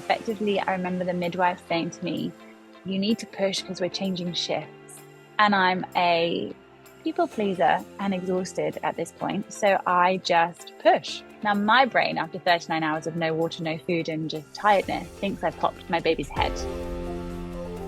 effectively, I remember the midwife saying to me, you need to push because we're changing shifts. And I'm a people pleaser and exhausted at this point. So I just push. Now my brain, after 39 hours of no water, no food, and just tiredness, thinks I've popped my baby's head.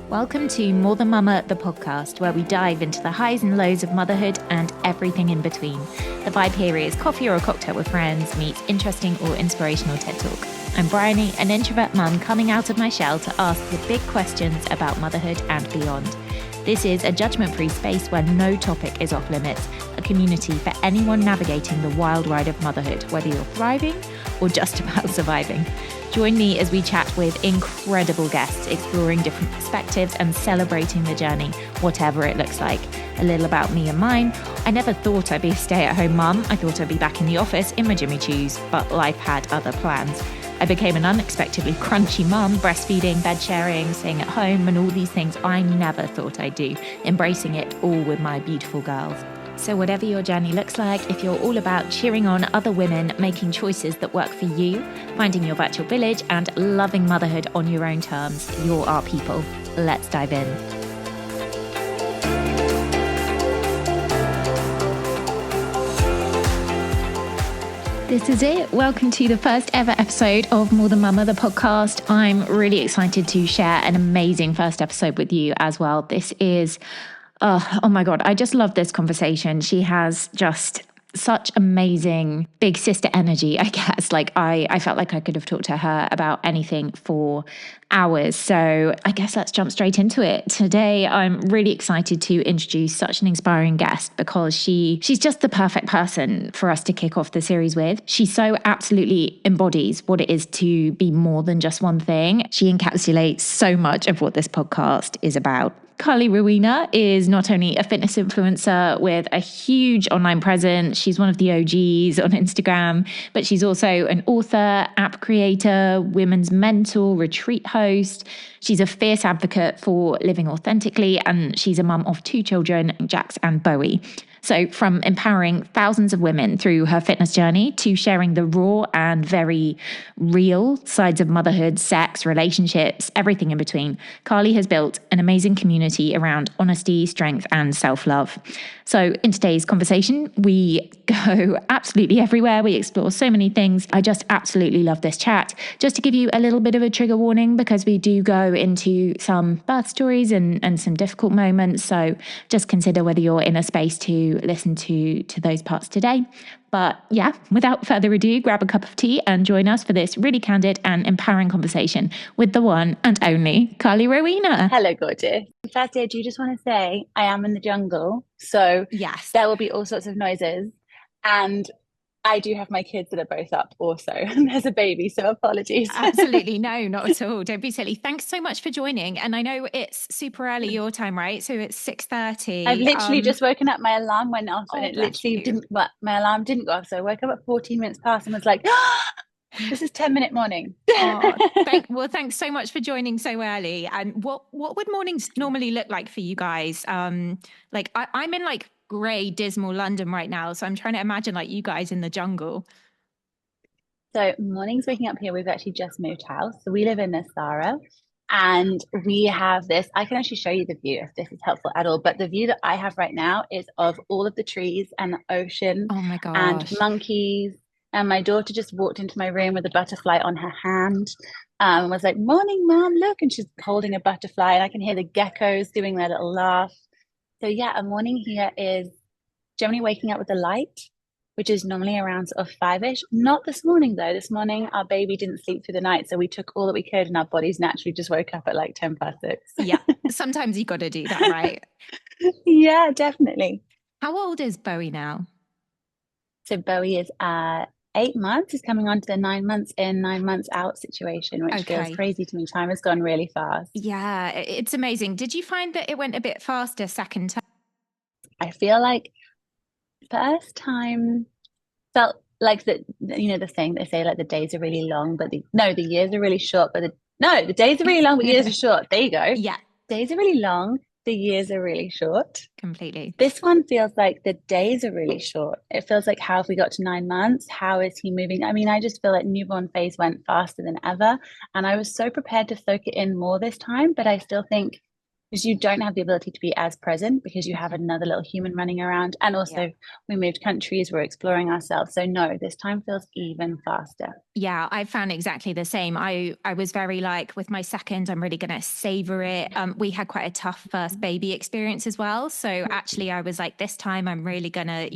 Welcome to More Than Mama, the podcast, where we dive into the highs and lows of motherhood and everything in between. The vibe here is coffee or a cocktail with friends meets interesting or inspirational TED Talk. I'm Bryony, an introvert mum coming out of my shell to ask the big questions about motherhood and beyond. This is a judgment-free space where no topic is off limits, a community for anyone navigating the wild ride of motherhood, whether you're thriving or just about surviving. Join me as we chat with incredible guests, exploring different perspectives and celebrating the journey, whatever it looks like. A little about me and mine. I never thought I'd be a stay-at-home mum. I thought I'd be back in the office in my Jimmy Choos, but life had other plans. I became an unexpectedly crunchy mum, breastfeeding, bed sharing, staying at home, and all these things I never thought I'd do, embracing it all with my beautiful girls. So whatever your journey looks like, if you're all about cheering on other women, making choices that work for you, finding your virtual village, and loving motherhood on your own terms, you're our people. Let's dive in. This is it. Welcome to the first ever episode of More Than Mama, the podcast. I'm really excited to share an amazing first episode with you as well. This is oh my God, I just love this conversation. She has just such amazing big sister energy, I guess. Like I felt like I could have talked to her about anything for hours. So I guess let's jump straight into it. Today, I'm really excited to introduce such an inspiring guest because she's just the perfect person for us to kick off the series with. She so absolutely embodies what it is to be more than just one thing. She encapsulates so much of what this podcast is about. CARLY ROWENA is not only a fitness influencer with a huge online presence, she's one of the OGs on Instagram, but she's also an author, app creator, women's mentor, retreat host. She's a fierce advocate for living authentically, and she's a mum of 2 children, Jax and Bowie. So from empowering thousands of women through her fitness journey to sharing the raw and very real sides of motherhood, sex, relationships, everything in between, CARLY has built an amazing community around honesty, strength, and self-love. So in today's conversation, we go absolutely everywhere. We explore so many things. I just absolutely love this chat. Just to give you a little bit of a trigger warning, because we do go into some birth stories and some difficult moments. So just consider whether you're in a space to listen to those parts today. But yeah, without further ado, grab a cup of tea and join us for this really candid and empowering conversation with the one and only CARLY ROWENA. Hello, gorgeous. Firstly, I do just want to say I am in the jungle. So yes, there will be all sorts of noises. And I do have my kids that are both up also. And there's a baby, so apologies. Absolutely. No, not at all. Don't be silly. Thanks so much for joining. And I know it's super early your time, right? So it's 6:30. I've literally just woken up. My alarm went off and it literally you. didn't, but my alarm didn't go off. So I woke up at 14 minutes past and was like, this is 10-minute morning. Thanks so much for joining so early. And what would mornings normally look like for you guys? I'm in like grey, dismal London right now. So I'm trying to imagine like you guys in the jungle. So mornings waking up here, we've actually just moved house. So we live in Nasara and we have this, I can actually show you the view if this is helpful at all. But the view that I have right now is of all of the trees and the ocean. Oh my gosh. And monkeys. And my daughter just walked into my room with a butterfly on her hand. And was like, morning, mom, look. And she's holding a butterfly and I can hear the geckos doing their little laugh. So yeah, a morning here is generally waking up with the light, which is normally around sort of 5-ish. Not this morning though. This morning our baby didn't sleep through the night, so we took all that we could and our bodies naturally just woke up at like 10 past 6. Yeah, sometimes you got to do that, right? Yeah, definitely. How old is Bowie now? So Bowie is 8 months. He's coming on to the 9 months in, 9 months out situation, which feels crazy to me. Time has gone really fast. Yeah, it's amazing. Did you find that it went a bit faster second time? I feel like first time felt like the thing they say, like the days are really long, but the years are really short, but the days are really long, but years are short. There you go. Yeah. Days are really long. the years are really short. Completely. This one feels like the days are really short. It feels like, how have we got to 9 months? How is he moving? I mean, I just feel like newborn phase went faster than ever. And I was so prepared to soak it in more this time, but I still think because you don't have the ability to be as present because you have Mhm. another little human running around. And Yeah. also, we moved countries, we're exploring ourselves. So, no, this time feels even faster. Yeah, I found exactly the same. I was very like with my second, I'm really gonna savor it. We had quite a tough first baby experience as well. So actually I was like, this time I'm really gonna,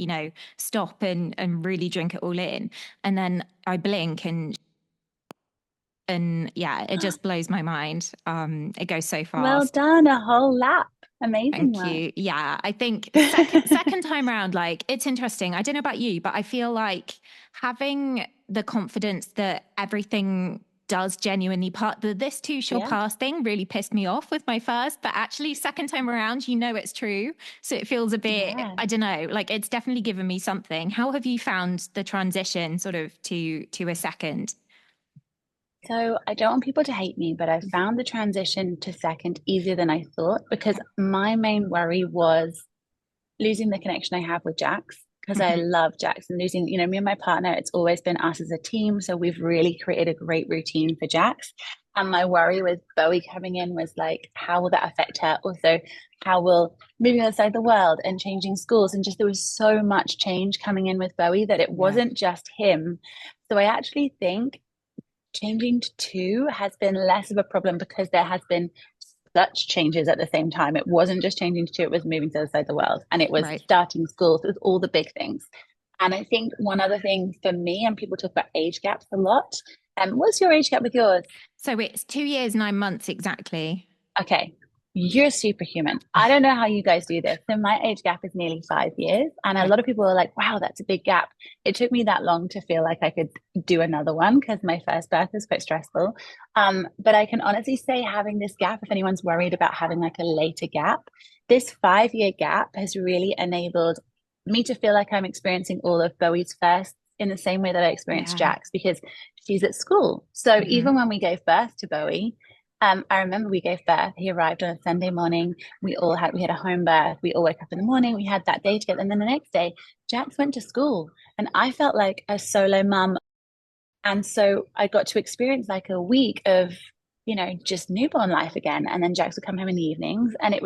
stop and really drink it all in. And then I blink and yeah, it just blows my mind. It goes so Well fast. done, a whole lap. Amazing Thank work. you. Yeah, I think second time round, like it's interesting. I don't know about you, but I feel like having the confidence that everything does genuinely part the this too shall Yeah. pass thing really pissed me off with my first, but actually second time around, it's true. So it feels a bit, Yeah. I don't know, like it's definitely given me something. How have you found the transition sort of to a second? So I don't want people to hate me, but I found the transition to second easier than I thought because my main worry was losing the connection I have with Jax because I Mhm. love Jax and losing, me and my partner, it's always been us as a team. So we've really created a great routine for Jax. And my worry with Bowie coming in was like, how will that affect her? Also, how will moving outside the world and changing schools? And just there was so much change coming in with Bowie that it Yeah. wasn't just him. So I actually think changing to two has been less of a problem because there has been such changes at the same time. It wasn't just changing to two, it was moving to the other side of the world and it was Right. starting schools, it was all the big things. And I think one other thing for me, and people talk about age gaps a lot. What's your age gap with yours? So it's 2 years, 9 months exactly. Okay, you're superhuman. I don't know how you guys do this. So my age gap is nearly 5 years, and a Right. lot of people are like, "Wow, that's a big gap." It took me that long to feel like I could do another one because my first birth was quite stressful. But I can honestly say, having this gap, if anyone's worried about having like a later gap, this 5 year gap has really enabled me to feel like I'm experiencing all of Bowie's first in the same way that I experienced Yeah. Jack's because she's at school. So Hmm. even when we gave birth to Bowie, I remember we gave birth. He arrived on a Sunday morning. We had a home birth. We all woke up in the morning. We had that day together. And then the next day, Jax went to school. And I felt like a solo mum. And so I got to experience like a week of, just newborn life again. And then Jax would come home in the evenings. And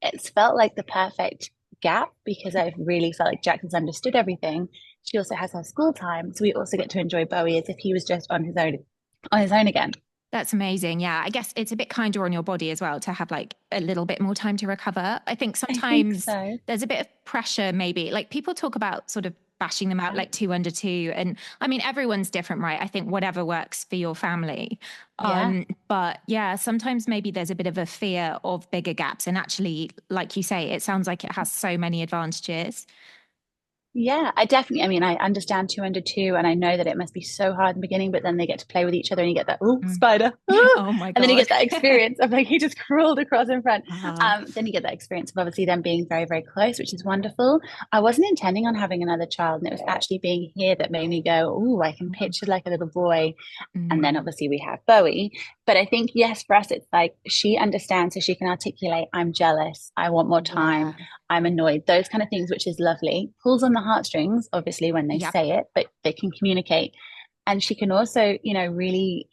it's felt like the perfect gap because I've really felt like Jax has understood everything. She also has her school time. So we also get to enjoy Bowie as if he was just on his own again. That's amazing. Yeah. I guess it's a bit kinder on your body as well to have like a little bit more time to recover. I think I think sometimes so. there's a bit of pressure, maybe. Like people talk about sort of bashing them out Yeah. like two under two. And I mean, everyone's different, right? I think whatever works for your family. Yeah. But yeah, sometimes maybe there's a bit of a fear of bigger gaps. And actually, like you say, it sounds like it has so many advantages. Yeah, I mean, I understand two under two, and I know that it must be so hard in the beginning, but then they get to play with each other and you get that, oh, Mm. spider. Ah! Oh my And then you God. get that experience of like he just crawled across in front. uh, Then you get that experience of obviously them being very, very close, which is wonderful. I wasn't intending on having another child, and it was actually being here that made me go, oh, I can picture like a little boy. And then mm, obviously we have Bowie. But I think, yes, for us, it's like she understands so she can articulate, I'm jealous, I want more time, yeah. I'm annoyed, those kind of things, which is lovely. Pulls on the heartstrings, obviously, when they Yep. say it, but they can communicate. And she can also, really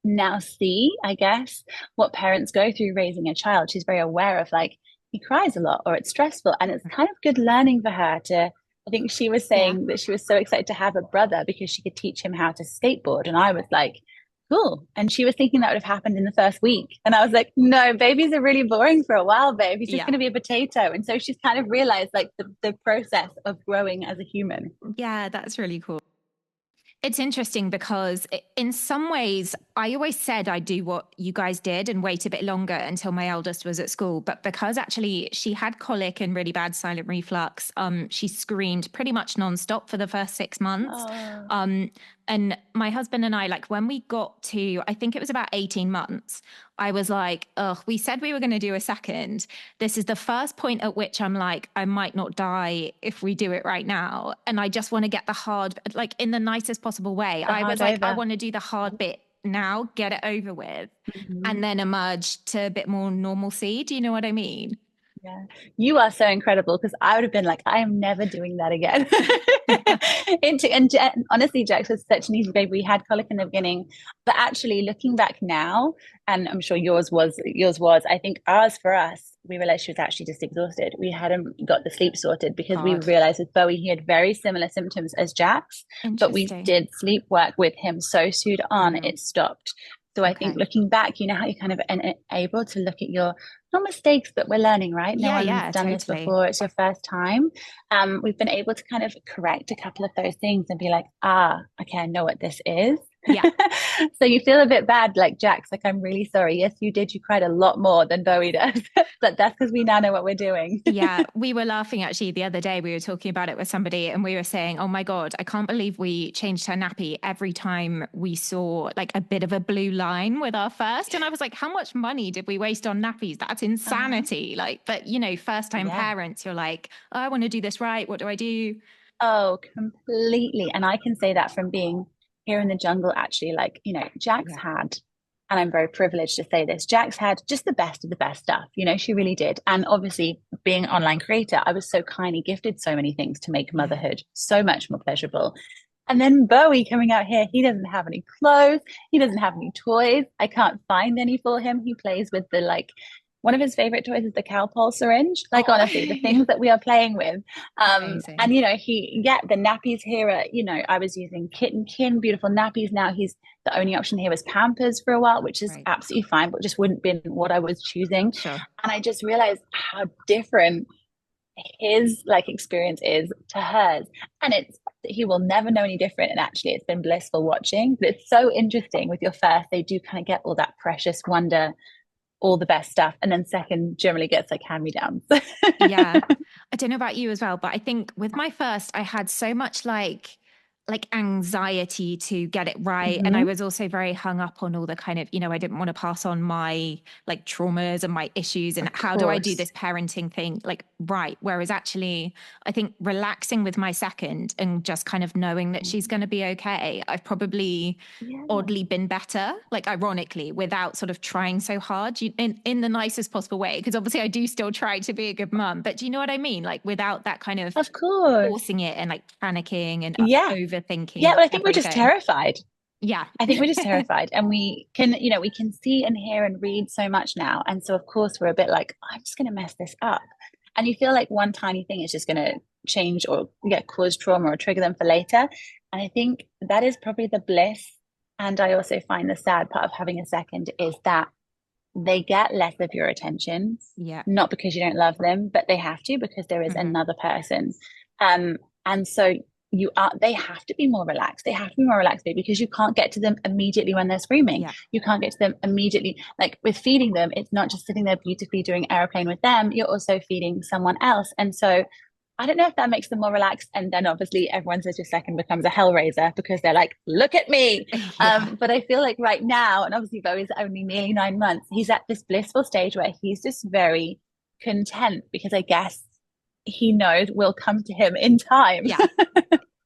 now see, I guess, what parents go through raising a child. She's very aware of like, he cries a lot or it's stressful. And it's kind of good learning for her to. I think she was Yeah. saying that she was so excited to have a brother because she could teach him how to skateboard. And I was like, cool. And she was thinking that would have happened in the first week. And I was like, no, babies are really boring for a while, babe. He's just Yeah. going to be a potato. And so she's kind of realized like the process of growing as a human. Yeah, that's really cool. It's interesting because in some ways, I always said I'd do what you guys did and wait a bit longer until my eldest was at school. But because actually she had colic and really bad silent reflux, she screamed pretty much nonstop for the first 6 months. Oh, Um, and my husband and I, like when we got to, I think it was about 18 months, I was like, oh, we said we were going to do a second. This is the first point at which I'm like, I might not die if we do it right now. And I just want to get the hard, like in the nicest possible way. the I was hard like, I over. want to do the hard bit now, get it over with, Mhm. and then emerge to a bit more normalcy. Do you know what I mean? Yeah, you are so incredible because I would have been like, I am never doing that again. Honestly, Jax was such an easy baby. We had colic in the beginning, but actually looking back now, and I'm sure yours was. I think ours for us, we realized she was actually just exhausted. We hadn't got the sleep sorted because we God, realized with Bowie he had very similar symptoms as Jax, but we interesting. did sleep work with him so soon on Mm, it stopped. So I think okay. looking back, you know how you kind of able to look at your not mistakes, but we're learning, right? No Yeah, one's yeah, done this totally. before. It's your first time. We've been able to kind of correct a couple of those things and be like, okay, I know what this is. Yeah. So you feel a bit bad, like Jax, like, I'm really sorry. Yes, you did. You cried a lot more than Bowie does, but that's because we now know what we're doing. Yeah, we were laughing actually the other day. We were talking about it with somebody and we were saying, oh my God, I can't believe we changed her nappy every time we saw like a bit of a blue line with our first. And I was like, how much money did we waste on nappies? That's Uh-huh. insanity. Like, but you know, first time Yeah. parents, you're like, oh, I want to do this right. What do I do? Oh, completely. And I can say that from being here in the jungle, actually, like, Jax Yeah. had, and I'm very privileged to say this, Jax had just the best of the best stuff. She really did. And obviously, being an online creator, I was so kindly gifted so many things to make Yeah. motherhood so much more pleasurable. And then Bowie coming out here, he doesn't have any clothes, he doesn't have any toys. I can't find any for him. He plays with the like one of his favorite toys is the Calpol syringe. Like Oh, honestly, the yeah. things that we are playing with. And Amazing. the nappies here are, I was using kitten kin, beautiful nappies. Now he's the only option here was Pampers for a while, which is Right. absolutely fine, but just wouldn't been what I was choosing. Sure. And I just realized how different his like experience is to hers. And he will never know any different. And actually it's been blissful watching. But it's so interesting with your first, they do kind of get all that precious wonder, all the best stuff. And then second generally gets like hand me downs. Yeah. I don't know about you as well, but I think with my first, I had so much like anxiety to get it right. And I Mm-hmm. was also very hung up on all the kind of, I didn't want to pass on my like traumas and my issues and Of how do I do course. this parenting thing like right. Whereas actually, I think relaxing with my second and just kind of knowing that she's going to be okay, I've probably Yeah. oddly been better, like ironically, without sort of trying so hard in the nicest possible way. Because obviously I do still try to be a good mum, but do you know what I mean? Like without that kind of Of course. forcing it and like panicking and Yeah. Yeah, overthinking but I think we're just everything. terrified. Yeah. I think we're just terrified and we can see and hear and read so much now. And so of course we're a bit like, I'm just gonna mess this up. And you feel like one tiny thing is just gonna change or cause trauma or trigger them for later. And I think that is probably the bliss. And I also find the sad part of having a second is that they get less of your attention, Yeah. not because you don't love them, but they have to because there is Hmm. another person. And so they have to be more relaxed. They have to be more relaxed baby, because you can't get to them immediately when they're screaming. Yeah. You can't get to them immediately. Like with feeding them, it's not just sitting there beautifully doing airplane with them, you're also feeding someone else. And so I don't know if that makes them more relaxed. And then obviously everyone says your second becomes a hellraiser because they're like, look at me. Yeah. But I feel like right now, and obviously Bo is only nearly 9 months, he's at this blissful stage where he's just very content because I guess he knows we'll come to him in time. Yeah.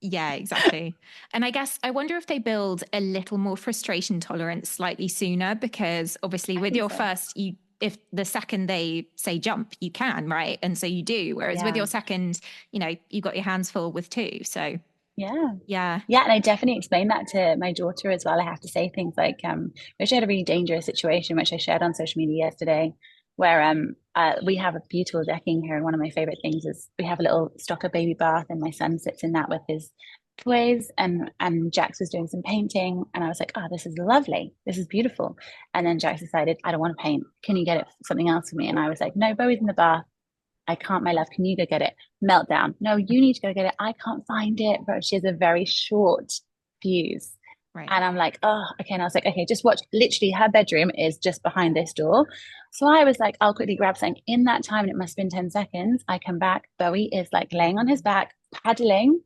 Yeah, exactly. And I guess I wonder if they build a little more frustration tolerance slightly sooner, because obviously I with think your so. first, if the second they say jump, you can, right? And so you do. Whereas with Yeah. your second, you got your hands full with two. So Yeah. yeah. Yeah, and I definitely explained that to my daughter as well. I have to say things like, we actually had a really dangerous situation, which I shared on social media yesterday, where we have a beautiful decking here, and one of my favorite things is we have a little stocker baby bath, and my son sits in that with his toys, and Jax was doing some painting, and I was like, oh, this is lovely, this is beautiful, and then Jax decided, I don't want to paint. Can you get it something else for me? And I was like, no, Bowie's in the bath. I can't, my love. Can you go get it? Meltdown. No, you need to go get it. I can't find it. But she has a very short fuse. Right. And I'm like, oh, okay. And I was like, okay, just watch. Literally, her bedroom is just behind this door. So I was like, I'll quickly grab something. In that time, and it must have been 10 seconds, I come back. Bowie is like laying on his back, paddling,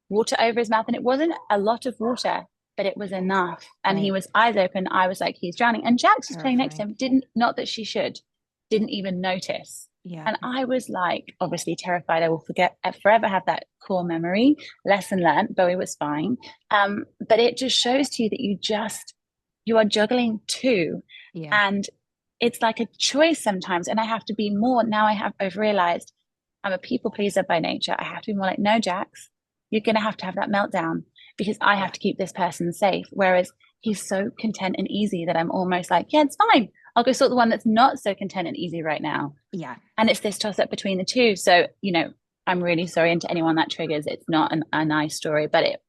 water over his mouth. And it wasn't a lot of water, but it was enough. And he Right. was eyes open. I was like, he's drowning. And Jax was playing next to Terrifying. him, didn't, not that she should, didn't even notice. Yeah. And I was like, obviously terrified. I will forget, forever have that core memory. Lesson learned. Bowie was fine. But it just shows to you that you just you are juggling two. Yeah. And it's like a choice sometimes. And I have to be more, now I've realized I'm a people pleaser by nature. I have to be more like, no, Jax, you're going to have that meltdown because I have Yeah. to keep this person safe. Whereas he's so content and easy that I'm almost like, yeah, it's fine. I'll go sort the one that's not so content and easy right now. Yeah. And it's this toss up between the two. So, I'm really sorry. And to anyone that triggers, it's not a nice story, but it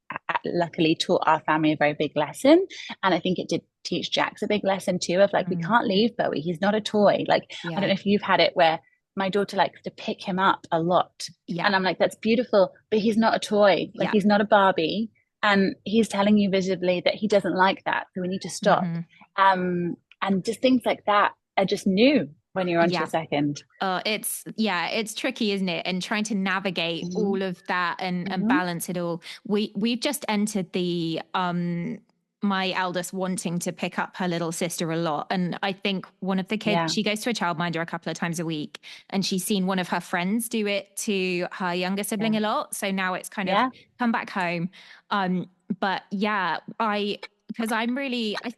luckily taught our family a very big lesson. And I think it did teach Jax a big lesson too of like, we Mm. can't leave Bowie. He's not a toy. Like, I don't Yeah. know if you've had it where my daughter likes to pick him up a lot. Yeah. And I'm like, that's beautiful, but he's not a toy. Like, Yeah. he's not a Barbie. And he's telling you visibly that he doesn't like that. So we need to stop. Mm-hmm. And just things like that are just new when you're onto your Yeah. second. It's tricky, isn't it? And trying to navigate Mm-hmm. all of that and Mm-hmm. balance it all. We've just entered the my eldest wanting to pick up her little sister a lot. And I think one of the kids, Yeah. she goes to a childminder a couple of times a week, and she's seen one of her friends do it to her younger sibling Yeah. a lot. So now it's kind of Yeah. come back home. But yeah, because I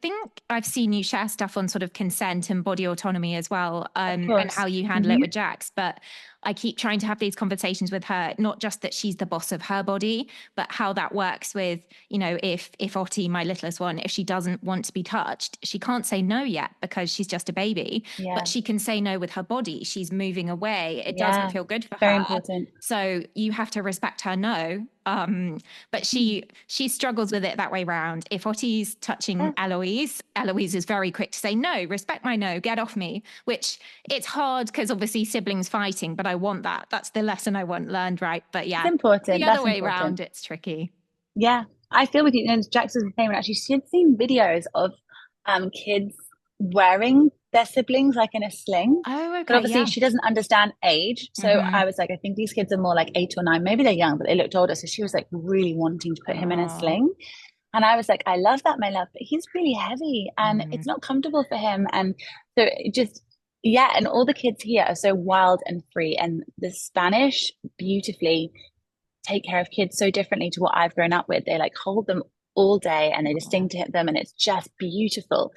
think I've seen you share stuff on sort of consent and body autonomy as well, Of and how course. you handle it Mm-hmm. with Jax. But I keep trying to have these conversations with her, not just that she's the boss of her body, but how that works with, if Otti, my littlest one, if she doesn't want to be touched, she can't say no yet because she's just a baby, but Yeah. she can say no with her body. She's moving away. It doesn't Yeah. feel good for Very her. important. So you have to respect her no. But Mm. she struggles with it that way round. If Otti's touching Yeah. Eloise, Eloise is very quick to say no, respect my no, get off me. Which it's hard because obviously siblings fighting, but I want that. That's the lesson I want learned, right? But It's yeah, the important. other That's way round, important. it's tricky. Yeah. I feel with you. And Jax was the same. And actually, she'd seen videos of kids wearing their siblings like in a sling. Oh, But okay, obviously, yeah. she doesn't understand age. So Mm-hmm. I was like, I think these kids are more like 8 or 9. Maybe they're young, but they looked older. So she was like really wanting to put him in a Oh, sling. And I was like, I love that, my love, but he's really heavy and mm, it's not comfortable for him. And so it just, yeah. And all the kids here are so wild and free. And the Spanish beautifully take care of kids so differently to what I've grown up with. They like hold them all day and they just yeah, sing to them. And it's just beautiful.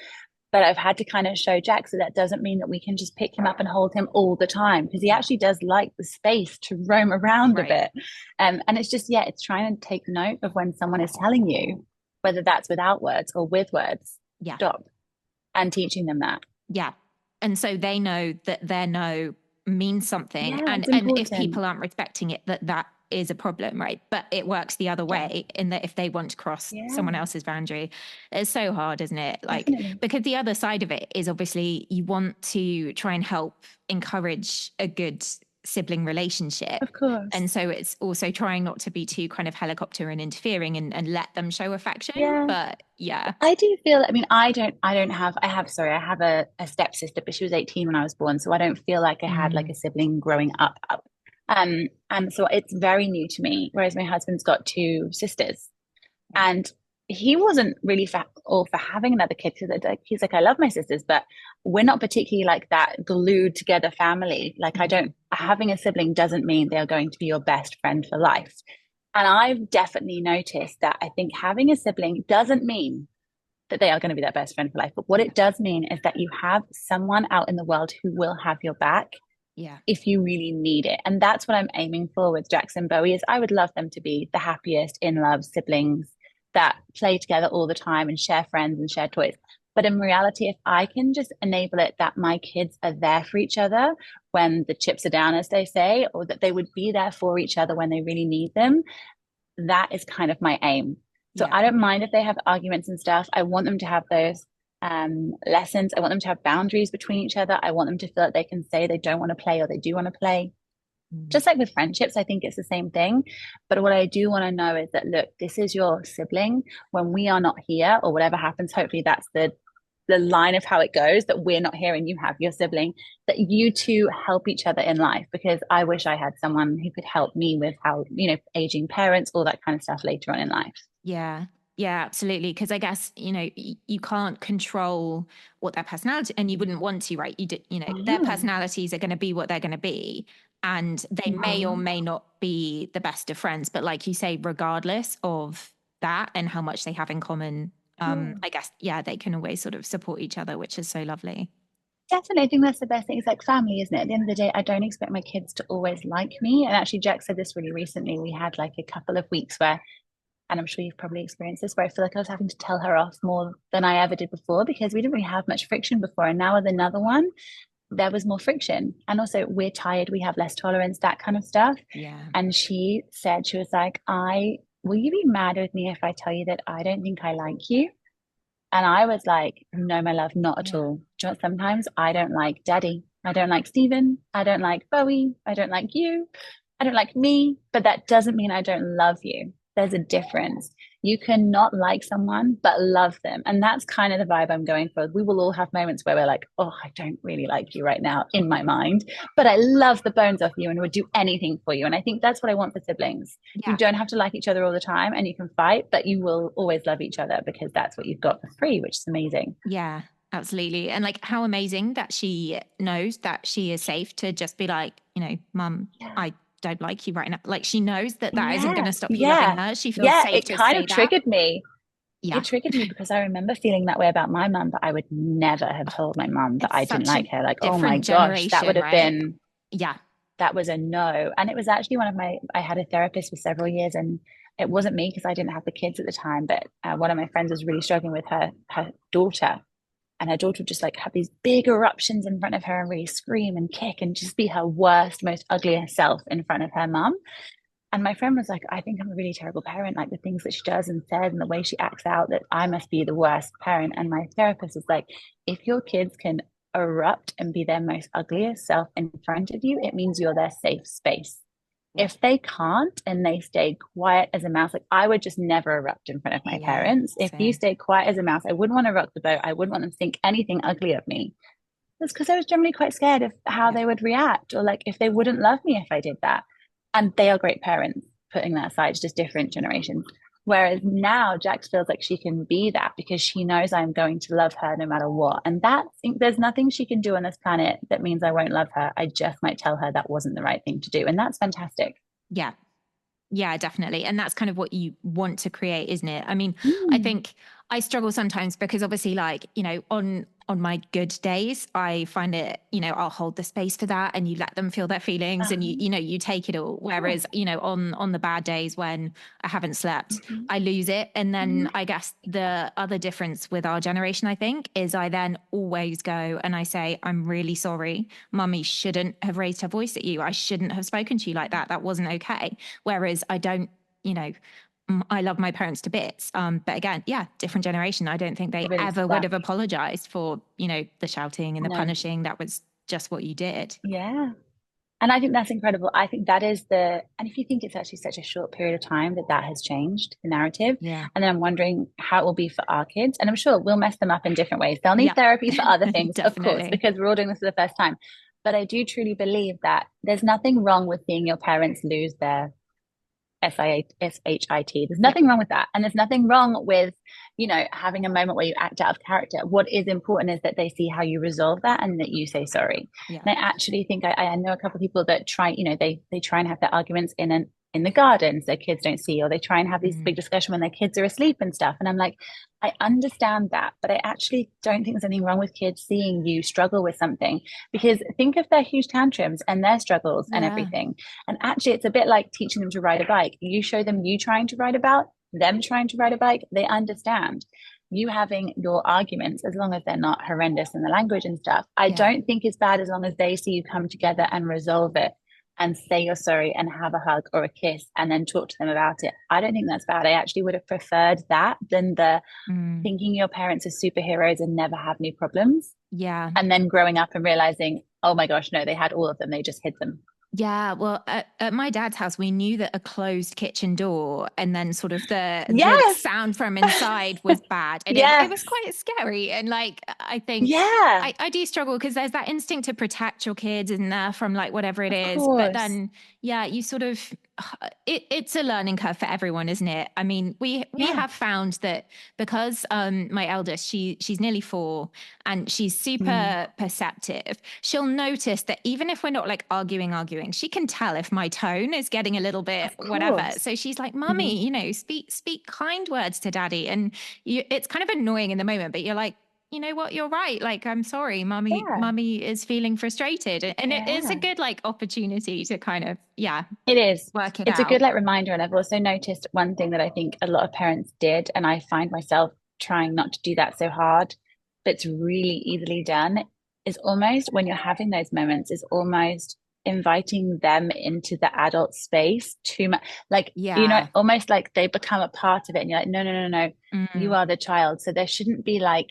But I've had to kind of show Jack so that doesn't mean that we can just pick him up and hold him all the time because he yeah, actually does like the space to roam around a right. bit. And it's just, yeah, it's trying to take note of when someone is telling you, whether that's without words or with words, Yeah, stop and teaching them that. yeah. And so they know that their no means something. Yeah, And it's if important. people aren't respecting it, that is a problem, right? But it works the other Yeah, way in that if they want to cross yeah, someone else's boundary, it's so hard, isn't it? Like, definitely. because the other side of it is obviously you want to try and help encourage a good sibling relationship. Of course. And so it's also trying not to be too kind of helicopter and interfering and let them show affection. Yeah. But yeah. I do feel, I mean, I have a stepsister, but she was 18 when I was born. So I don't feel like I had like Mm, a sibling growing up. And so it's very new to me. Whereas my husband's got two sisters yeah. and he wasn't really all for having another kid because he's like, I love my sisters, but we're not particularly like that glued together family. Like I Yeah. don't, having a sibling doesn't mean they're going to be your best friend for life. And I've definitely noticed that I think having a sibling doesn't mean that they are going to be their best friend for life. But what Yeah. it does mean is that you have someone out in the world who will have your back Yeah. if you really need it. And that's what I'm aiming for with Jackson Bowie is I would love them to be the happiest in love siblings that play together all the time and share friends and share toys. But in reality, if I can just enable it that my kids are there for each other when the chips are down, as they say, or that they would be there for each other when they really need them, that is kind of my aim. So Yeah. I don't mind if they have arguments and stuff. I want them to have those lessons. I want them to have boundaries between each other. I want them to feel like they can say they don't want to play or they do want to play. Mm. Just like with friendships, I think it's the same thing. But what I do want to know is that, look, this is your sibling. When we are not here or whatever happens, hopefully that's the line of how it goes, that we're not here and you have your sibling, that you two help each other in life. Because I wish I had someone who could help me with how, aging parents, all that kind of stuff later on in life. Yeah. Yeah, absolutely. Because I guess, you can't control what their personality, and you wouldn't want to, right? Their Oh, personalities are going to be what they're going to be. And they may or mhm. may not be the best of friends. But like you say, regardless of that and how much they have in common, Cool. I guess, yeah, they can always sort of support each other, which is so lovely. Definitely, I think that's the best thing. It's like family, isn't it? At the end of the day, I don't expect my kids to always like me. And actually, Jack said this really recently. We had like a couple of weeks where, and I'm sure you've probably experienced this, where I feel like I was having to tell her off more than I ever did before because we didn't really have much friction before. And now with another one, there was more friction. And also, we're tired, we have less tolerance, that kind of stuff. Yeah. And she said, she was like, will you be mad with me if I tell you that I don't think I like you? And I was like, no, my love, not at Yeah. all. Do you know what? Sometimes I don't like Daddy. I don't like Stephen. I don't like Bowie. I don't like you. I don't like me. But that doesn't mean I don't love you. There's a difference. You can not like someone, but love them. And that's kind of the vibe I'm going for. We will all have moments where we're like, oh, I don't really like you right now in my mind, but I love the bones off you and would do anything for you. And I think that's what I want for siblings. You Yeah. don't have to like each other all the time and you can fight, but you will always love each other because that's what you've got for free, which is amazing. Yeah, absolutely. And like how amazing that she knows that she is safe to just be like, Mum, Yeah. I don't like you right now. Like she knows that that isn't going Yeah. to stop you loving Yeah. her. She feels Yeah. safe It to kind say of that. triggered me. Yeah. It triggered me because I remember feeling that way about my mum, but I would never have Oh, told my mum that it's I didn't such a like her. Like, oh my different gosh, that would generation, have right? been, Yeah. that was a no. And it was actually I had a therapist for several years and it wasn't me because I didn't have the kids at the time, but one of my friends was really struggling with her daughter. And her daughter would just like have these big eruptions in front of her and really scream and kick and just be her worst, most ugliest self in front of her mum. And my friend was like, I think I'm a really terrible parent, like the things that she does and says and the way she acts out, that I must be the worst parent. And my therapist was like, if your kids can erupt and be their most ugliest self in front of you, it means you're their safe space. If they can't and they stay quiet as a mouse, like I would just never erupt in front of my Yeah. parents. If you Same. stay quiet as a mouse, I wouldn't want to rock the boat. I wouldn't want them to think anything ugly of me. It's because I was generally quite scared of how Yeah. they would react or like if they wouldn't love me if I did that. And they are great parents, putting that aside, it's just different generations. Whereas now Jax feels like she can be that because she knows I'm going to love her no matter what. And there's nothing she can do on this planet that means I won't love her. I just might tell her that wasn't the right thing to do. And that's fantastic. Yeah. Yeah, definitely. And that's kind of what you want to create, isn't it? I mean, I Mm. think I struggle sometimes because obviously like, on my good days, I find it, I'll hold the space for that and you let them feel their feelings and you take it all. Cool. Whereas, on the bad days when I haven't slept, Mm-hmm. I lose it. And Mm-hmm. then I guess the other difference with our generation, I think, is I then always go and I say, I'm really sorry. Mummy shouldn't have raised her voice at you. I shouldn't have spoken to you like that. That wasn't okay. Whereas I don't, you know, I love my parents to bits. But again, yeah, different generation. I don't think they Really ever would stuck. have apologized for, the shouting and the No. punishing. That was just what you did. Yeah. And I think that's incredible. I think that is and if you think it's actually such a short period of time that has changed the narrative. Yeah. And then I'm wondering how it will be for our kids. And I'm sure we'll mess them up in different ways. They'll need Yeah. therapy for other things, of course, Definitely. because we're all doing this for the first time. But I do truly believe that there's nothing wrong with seeing your parents lose their SISHIT. There's Yeah. nothing wrong with that. And there's nothing wrong with, having a moment where you act out of character. What is important is that they see how you resolve that and that you say sorry. Yeah. And I actually think I know a couple of people that try, they try and have their arguments in the gardens their kids don't see, or they try and have these big discussions when their kids are asleep and stuff. And I'm like, I understand that, but I actually don't think there's anything wrong with kids seeing you struggle with something, because think of their huge tantrums and their struggles and Yeah. everything. And actually, it's a bit like teaching them to ride a bike. You show them you trying to ride them trying to ride a bike, they understand. You having your arguments, as long as they're not horrendous in the language and stuff, I don't think it's bad as long as they see you come together and resolve it and say you're sorry and have a hug or a kiss and then talk to them about it. I don't think that's bad. I actually would have preferred that than the thinking your parents are superheroes and never have any problems. Yeah. And then growing up and realizing, oh my gosh, no, they had all of them. They just hid them. Yeah, well, at my dad's house, we knew that a closed kitchen door and then sort of the Yes. sound from inside was bad. And it was quite scary. And like, I think I do struggle because there's that instinct to protect your kids in there from like whatever it is. But then, yeah, you sort of, it's a learning curve for everyone, isn't it? I mean, we Yeah. have found that because my eldest, she's nearly 4 and she's Mm, super perceptive. She'll notice that even if we're not like arguing, she can tell if my tone is getting a little bit of whatever. course. So she's like, Mhm. "Mummy, speak kind words to Daddy." And it's kind of annoying in the moment, but you're like, you know what, you're right, like I'm sorry, Yeah. mummy is feeling frustrated, and it is a Yeah. good like opportunity to kind of It is. work it It's a good out. like reminder. And I've also noticed one thing that I think a lot of parents did, and I find myself trying not to do that so hard, but it's really easily done, is almost when you're having those moments, is almost inviting them into the adult space too much. Like, Yeah. almost like they become a part of it. And you're like, no, no, no, no, you Mm, are the child. So there shouldn't be like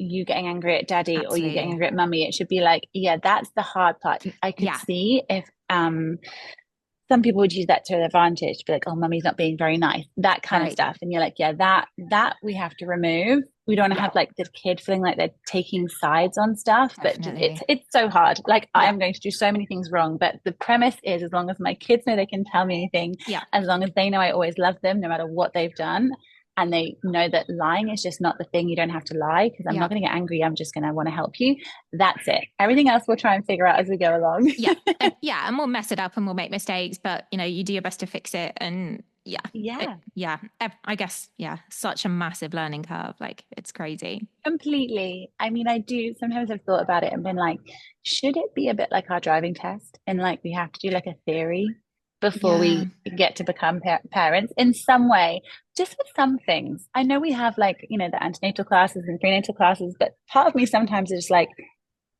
you getting angry at daddy or you getting absolutely. angry at mummy. It should be like, yeah, that's the hard part. I could Yeah. see if some people would use that to their advantage, to be like, oh, mummy's not being very nice, that kind of Right. stuff. And you're like, yeah, that we have to remove. We don't want to Yeah. have like the kid feeling like they're taking sides on stuff, but it's Definitely. it's so hard. Like I Yeah. am going to do so many things wrong, but the premise is as long as my kids know they can tell me anything, Yeah. as long as they know I always love them, no matter what they've done, and they know that lying is just not the thing. You don't have to lie because I'm Yeah. not going to get angry. I'm just going to want to help you. That's it. Everything else we'll try and figure out as we go along. Yeah. And we'll mess it up and we'll make mistakes, but you do your best to fix it. And yeah. Yeah. I guess, yeah, such a massive learning curve. Like it's crazy. Completely. I mean, I do sometimes I've thought about it and been like, should it be a bit like our driving test? And like we have to do like a theory before Yeah. we get to become parents in some way, just with some things. I know we have like, the antenatal classes and prenatal classes, but part of me sometimes is just like,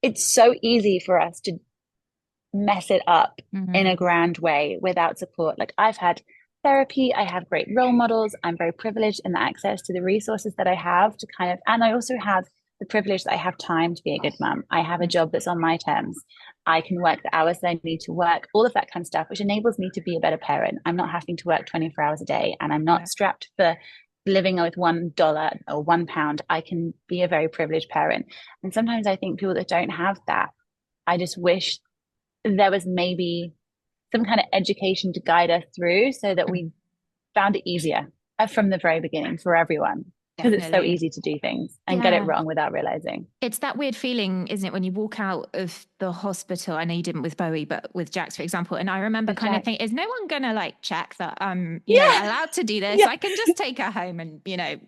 it's so easy for us to mess it up in a Mm, grand way without support. Like I've had therapy, I have great role models. I'm very privileged in the access to the resources that I have to kind of, and I also have the privilege that I have time to be a good mum. I have a mm, job that's on my terms. I can work the hours that I need to work, all of that kind of stuff, which enables me to be a better parent. I'm not having to work 24 hours a day and I'm not yeah. strapped for living with $1 or £1. I can be a very privileged parent. And sometimes I think people that don't have that, I just wish there was maybe some kind of education to guide us through so that Mm, we found it easier from the very beginning for everyone because it's so definitely. easy to do things and get it Yeah. wrong without realizing. It's that weird feeling, isn't it, when you walk out of the hospital? I know you didn't with Bowie, but with Jax, for example. And I remember With kind of Jack. thinking, is no one gonna like check that Yeah. allowed to do this? Yeah. I can just take her home and,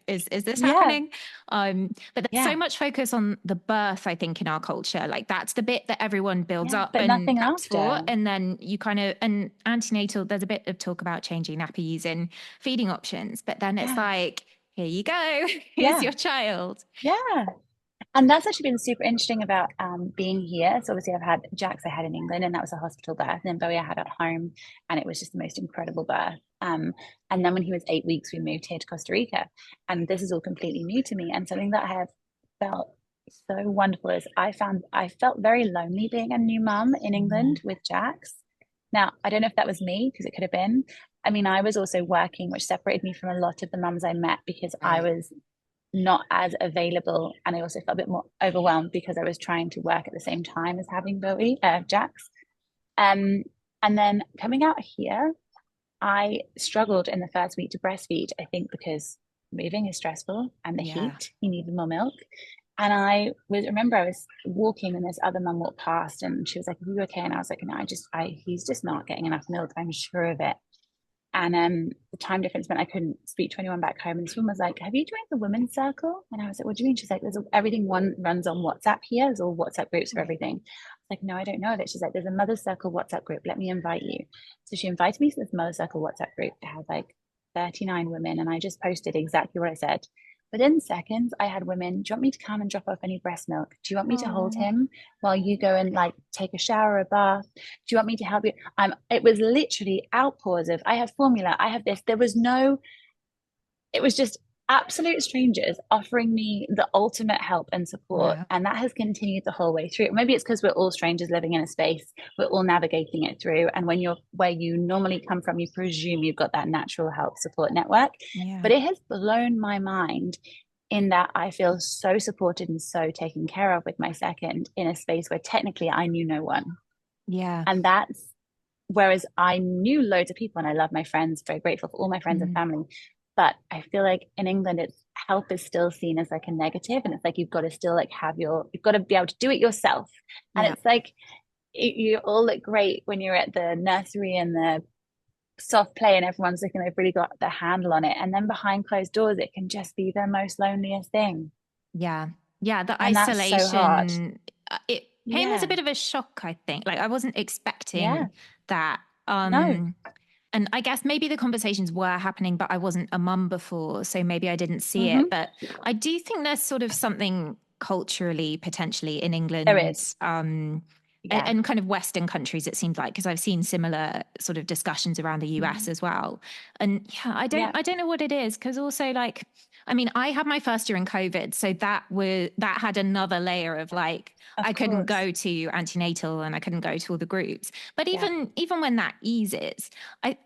is this Yeah. happening? But there's so Yeah. much focus on the birth, I think, in our culture. Like that's the bit that everyone builds Yeah. up But and nothing preps for. after. And then you kind of and antenatal, there's a bit of talk about changing nappies and feeding options, but then it's Yeah. like, here you go, here's Yeah. your child. Yeah. And that's actually been super interesting about being here. So obviously I've had Jax I had in England and that was a hospital birth. And then Bowie I had at home and it was just the most incredible birth. And then when he was 8 weeks, we moved here to Costa Rica. And this is all completely new to me. And something that I have felt so wonderful is I felt very lonely being a new mum in England with Jax. Now, I don't know if that was me because it could have been. I mean, I was also working, which separated me from a lot of the mums I met because I Right. was not as available. And I also felt a bit more overwhelmed because I was trying to work at the same time as having Jax. Um, and then coming out here, I struggled in the first week to breastfeed, I think because moving is stressful and the Yeah. heat, you needed more milk. And remember I was walking and this other mum walked past and she was like, are you okay? And I was like, no, he's just not getting enough milk. I'm sure of it. And the time difference meant I couldn't speak to anyone back home. And this woman was like, have you joined the women's circle? And I was like, what do you mean? She's like, everything one runs on WhatsApp here. There's all WhatsApp groups for Right. everything. I was like, no, I don't know of it. She's like, there's a mother's circle WhatsApp group. Let me invite you. So she invited me to this mother circle WhatsApp group. It had like 39 women. And I just posted exactly what I said. Within seconds, I had women, do you want me to come and drop off any breast milk? Do you want me to hold Oh, him while you go and like take a shower, a bath? Do you want me to help you? It was literally outpours of I have formula, I have this. There was no, it was just absolute strangers offering me the ultimate help and support. wow. And that has continued the whole way through. Maybe it's because we're all strangers living in a space, we're all navigating it through. And when you're where you normally come from, you presume you've got that natural help support network. Yeah. But it has blown my mind in that I feel so supported and so taken care of with my second in a space where technically I knew no one. Yeah. And whereas I knew loads of people and I love my friends, very grateful for all my friends and Mm. family. But I feel like in England, it's help is still seen as like a negative, and it's like you've got to still like you've got to be able to do it yourself. And Yeah. it's like you all look great when you're at the nursery and the soft play and everyone's looking, they've really got the handle on it. And then behind closed doors, it can just be the most loneliest thing. Yeah. Yeah. The And that's so hard. isolation, it came as a Yeah. bit of a shock, I think. Like I wasn't Yeah. expecting that. No. And I guess maybe the conversations were happening, but I wasn't a mum before. So maybe I didn't see it. Mm-hmm. But I do think there's sort of something culturally, potentially in There England, is. Yeah. and kind of Western countries, it seemed like, because I've seen similar sort of discussions around the US Mm-hmm. as well. And yeah, Yeah. I don't know what it is. Cause also like, I mean, I had my first year in COVID. So that had another layer of like, Of I couldn't course. go to antenatal and I couldn't go to all the groups. But Yeah. even when that eases, I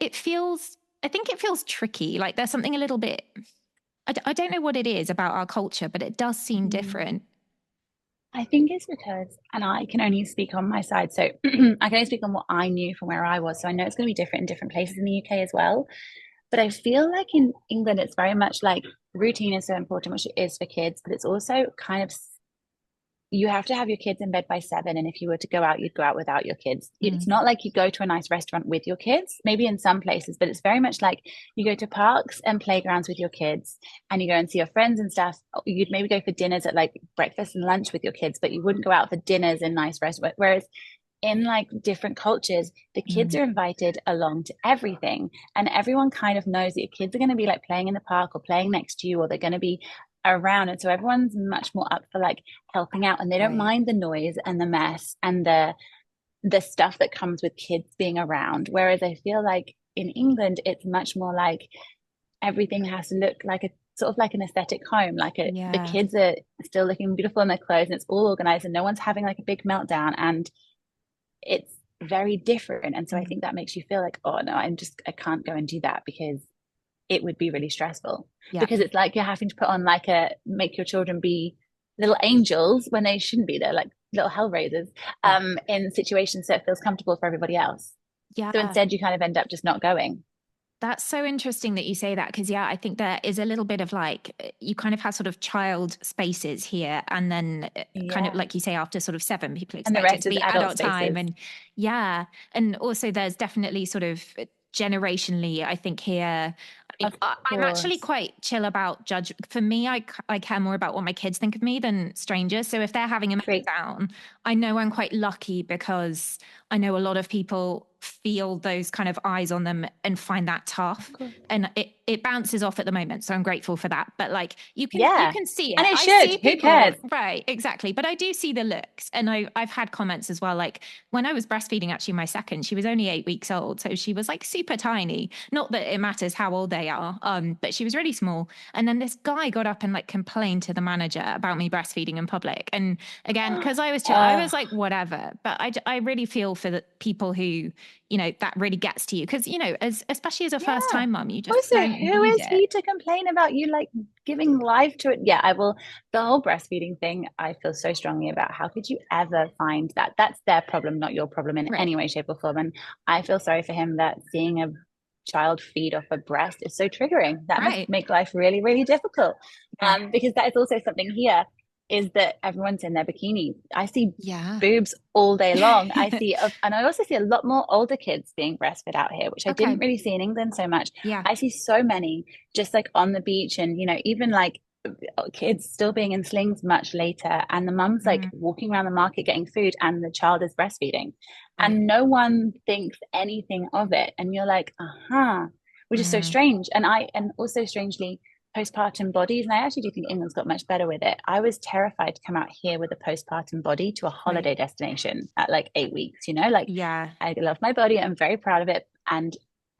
it feels I think it feels tricky. Like there's something a little bit I don't know what it is about our culture, but it does seem Mm. different. I think it's because, and I can only speak on my side. So I can only speak on what I knew from where I was. So I know it's going to be different in different places in the UK as well. But I feel like in England, it's very much like routine is so important, which it is for kids, but it's also kind of you have to have your kids in bed by 7. And if you were to go out, you'd go out without your kids. It's Mm. not like you go to a nice restaurant with your kids, maybe in some places, but it's very much like you go to parks and playgrounds with your kids and you go and see your friends and stuff. You'd maybe go for dinners at like breakfast and lunch with your kids, but you wouldn't go out for dinners in nice restaurants. Whereas in like different cultures, the kids Mm. are invited along to everything. And everyone kind of knows that your kids are going to be like playing in the park or playing next to you, or they're going to be around. And so everyone's much more up for like helping out, and they don't Right. mind the noise and the mess and the stuff that comes with kids being around. Whereas I feel like in England, it's much more like everything has to look like a sort of like an aesthetic home. The Yeah. kids are still looking beautiful in their clothes and it's all organized and no one's having like a big meltdown. And it's very different. And so I Mm. think that makes you feel like, oh no, I can't go and do that because it would be really stressful. Yeah. Because it's like you're having to put on make your children be little angels when they shouldn't be. They're like little hellraisers Yeah. in situations so it feels comfortable for everybody else. So Yeah. instead you kind of end up just not going. That's so interesting that you say that because, yeah, I think there is a little bit of like, you kind of have sort of child spaces here. And then, kind of Yeah. like you say, after sort of 7, people And the expect it rest to is be adult adult time. spaces. And yeah. And also, there's definitely sort of generationally, I think here, Of I'm actually course. quite chill about judge. For me, I care more about what my kids think of me than strangers. So if they're having a Great. meltdown, I know I'm quite lucky because I know a lot of people feel those kind of eyes on them and find that Of tough. course. And it bounces off at the moment, so I'm grateful for that. But like you Yeah. can see And it. it I should. see Who people, cares? right, exactly. But I do see the looks, and I've had comments as well. Like when I was breastfeeding, actually my second, she was only 8 weeks old, so she was like super tiny. Not that it matters how old they are, but she was really small. And then this guy got up and like complained to the manager about me breastfeeding in public. And again, because I was chill, I Oh, was like whatever. But I really feel for the people who, that really gets to you because, especially as a first yeah. time mum, you just Also, don't who need is it. he to complain about you like giving life to it? Yeah, I will. The whole breastfeeding thing, I feel so strongly about. How could you ever find that? That's their problem, not your problem in Right. any way, shape, or form. And I feel sorry for him that seeing a child feed off a breast is so triggering. That must Right. make life really, really difficult. Yeah. Because that is also something here is that everyone's in their bikinis. I see Yeah. boobs all day long. And I also see a lot more older kids being breastfed out here, which I Okay. didn't really see in England so much. Yeah. I see so many just like on the beach and, even like kids still being in slings much later. And the mum's like Mm, walking around the market getting food and the child is breastfeeding. right. And no one thinks anything of it. And you're like, uh-huh, which is so Mm, strange. And also strangely, postpartum bodies, and I actually do think England's got much better with it. I was terrified to come out here with a postpartum body to a right. holiday destination at like 8 weeks, like Yeah. I love my body, I'm very proud of it,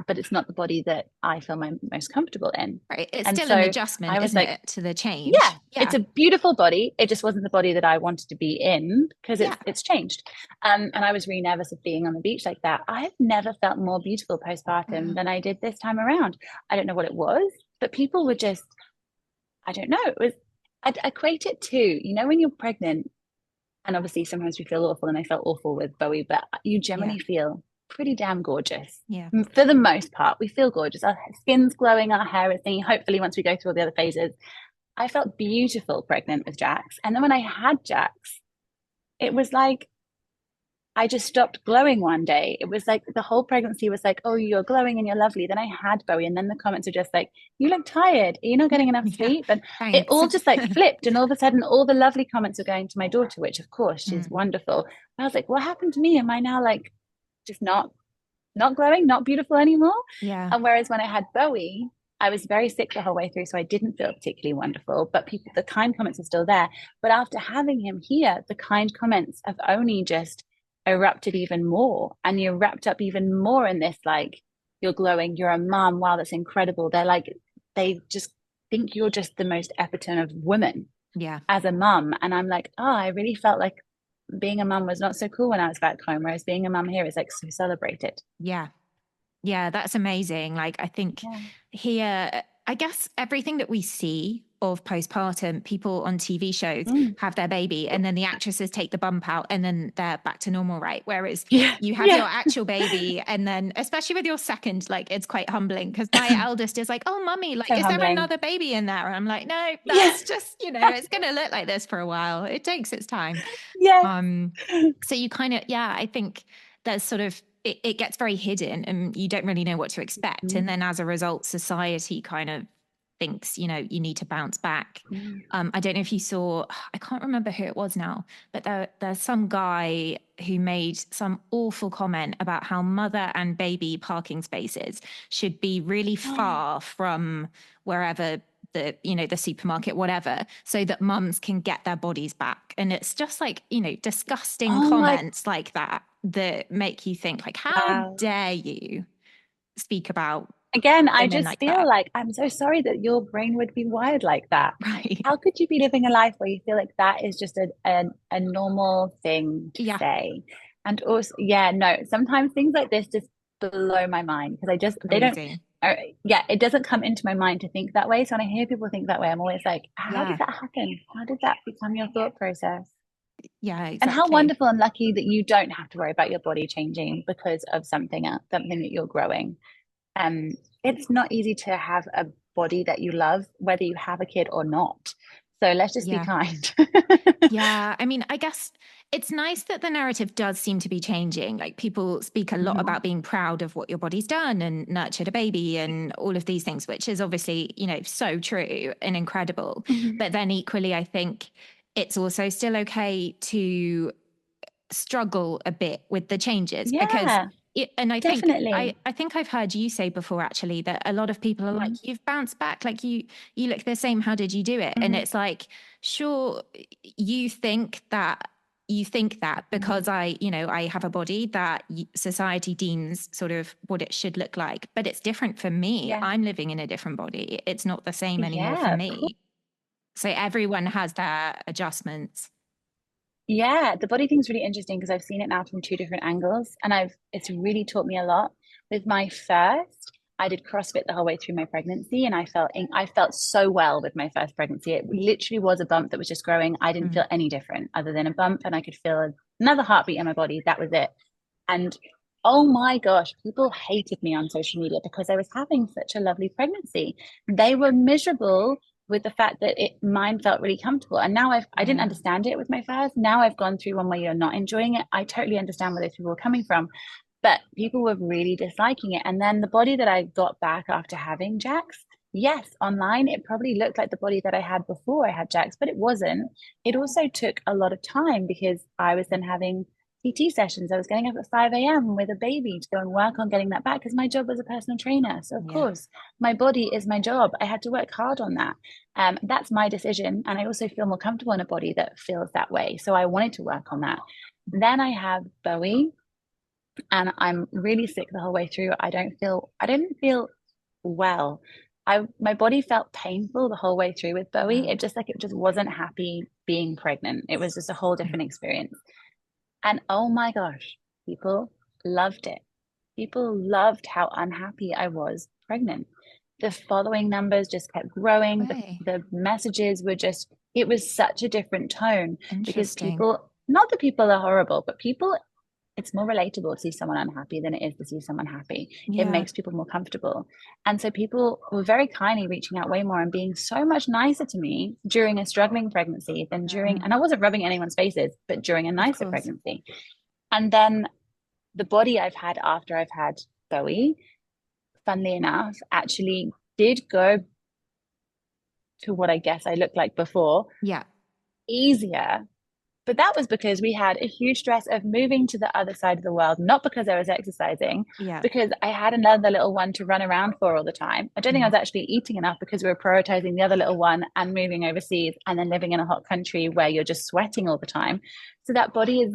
but it's not the body that I feel most comfortable in. Right. It's And still an so I adjustment, was isn't like, it, to the yeah, change? it's Yeah. a beautiful body. It just wasn't the body that I wanted to be in because Yeah. it's changed. And I was really nervous of being on the beach like that. I've never felt more beautiful postpartum Mm, than I did this time around. I don't know what it was, but people were just, I don't know. I'd equate it to, when you're pregnant, and obviously sometimes we feel awful, and I felt awful with Bowie, but you yeah. generally feel pretty damn gorgeous. Yeah. For the most part, we feel gorgeous. Our skin's glowing, our hair is thingy. Hopefully, once we go through all the other phases, I felt beautiful pregnant with Jax. And then when I had Jax, it was like I just stopped glowing one day. It was like the whole pregnancy was like, oh, you're glowing and you're lovely. Then I had Bowie, and then the comments were just like, you look tired. Are you not getting enough Yeah. sleep? And it Thanks. all just like flipped. And all of a sudden, all the lovely comments were going to my daughter, which of course she's Mm. wonderful. I was like, what happened to me? Am I now like just not glowing, not beautiful anymore? Yeah. And whereas when I had Bowie, I was very sick the whole way through, so I didn't feel particularly wonderful. But people, the kind comments are still there. But after having him here, the kind comments have only just erupted even more, and you're wrapped up even more in this. Like, you're glowing, you're a mom. Wow, that's incredible. They're like, they just think you're just the most epitome of woman Yeah. as a mum. And I'm like, oh, I really felt like being a mum was not so cool when I was back home, whereas being a mum here is like so celebrated. Yeah. Yeah, that's amazing. Like, I think Yeah. here, I guess everything that we see of postpartum, people on TV shows Mm. have their baby and then the actresses take the bump out and then they're back to normal, right? Whereas Yeah. you have your Yeah. actual baby and then, especially with your second, like it's quite humbling because my eldest is like, oh, mummy, like, So is there humbling. another baby in there? And I'm like, no, Yeah. that's just, it's going to look like this for a while. It takes its time. Yeah. Um, so you kind of, yeah, I think there's sort of, it gets very hidden and you don't really know what to expect. And Mm. then as a result, society kind of thinks, you need to bounce back. Mm. I don't know if you saw, I can't remember who it was now, but there's some guy who made some awful comment about how mother and baby parking spaces should be really far from wherever the supermarket, whatever, so that mums can get their bodies back. And it's just like, disgusting Oh my, comments like that make you think like, how wow. dare you speak about Again, I women just like feel that? like I'm so sorry that your brain would be wired like that. Right. How could you be living a life where you feel like that is just a normal thing to Yeah. say? And also, yeah, no, sometimes things like this just blow my mind because they don't, Crazy. yeah, it doesn't come into my mind to think that way. So when I hear people think that way, I'm always like, how did Yeah. that happen? How did that become your thought process? Yeah, And how exactly. wonderful and lucky that you don't have to worry about your body changing because of something else, something that you're growing. Um, it's not easy to have a body that you love, whether you have a kid or not. So let's just be Yeah. kind. Yeah. I mean, I guess it's nice that the narrative does seem to be changing. Like people speak a lot Mhm. about being proud of what your body's done and nurtured a baby and all of these things, which is obviously, so true and incredible. Mhm. But then equally, I think it's also still okay to struggle a bit with the changes because Yeah, and definitely. I think I've heard you say before actually that a lot of people are like, Mhm. you've bounced back, like you look the same, how did you do it? And Mhm. it's like, sure, you think that Mhm. because I have a body that society deems sort of what it should look like, but it's different for me. Yeah, I'm living in a different body. It's not the same anymore for yeah, of course. me. So everyone has their adjustments. Yeah, the body thing's really interesting because I've seen it now from two different angles, and it's really taught me a lot. With my first, I did CrossFit the whole way through my pregnancy, and I felt so well with my first pregnancy. It literally was a bump that was just growing. I didn't Mm, feel any different other than a bump, and I could feel another heartbeat in my body. That was it. And oh my gosh, people hated me on social media because I was having such a lovely pregnancy. They were miserable with the fact that mine felt really comfortable. And now I didn't yeah. understand it with my first. Now I've gone through one where you're not enjoying it. I totally understand where those people were coming from. But people were really disliking it. And then the body that I got back after having Jax, yes, online it probably looked like the body that I had before I had Jax, but it wasn't. It also took a lot of time because I was then having PT sessions. I was getting up at 5 a.m. with a baby to go and work on getting that back because my job was a personal trainer. So, of Yeah. course, my body is my job. I had to work hard on that. That's my decision. And I also feel more comfortable in a body that feels that way. So, I wanted to work on that. Then I have Bowie, and I'm really sick the whole way through. I didn't feel well. My body felt painful the whole way through with Bowie. Wow. It just wasn't happy being pregnant. It was just a whole different experience. And oh my gosh, people loved it. People loved how unhappy I was pregnant. The following numbers just kept growing. Way. The messages were just, it was such a different tone because Interesting. people, not that people are horrible, but people it's more relatable to see someone unhappy than it is to see someone happy. It Yeah. makes people more comfortable. And so people were very kindly reaching out way more and being so much nicer to me during a struggling pregnancy than during, Mm, and I wasn't rubbing anyone's faces, but during a of nicer course. pregnancy. And then the body I've had after I've had Bowie, funnily enough, actually did go to what I guess I looked like before, Yeah. easier. But that was because we had a huge stress of moving to the other side of the world, not because I was exercising, Yeah. because I had another little one to run around for all the time. I don't think I Mm, was actually eating enough because we were prioritizing the other little one and moving overseas and then living in a hot country where you're just sweating all the time. So that body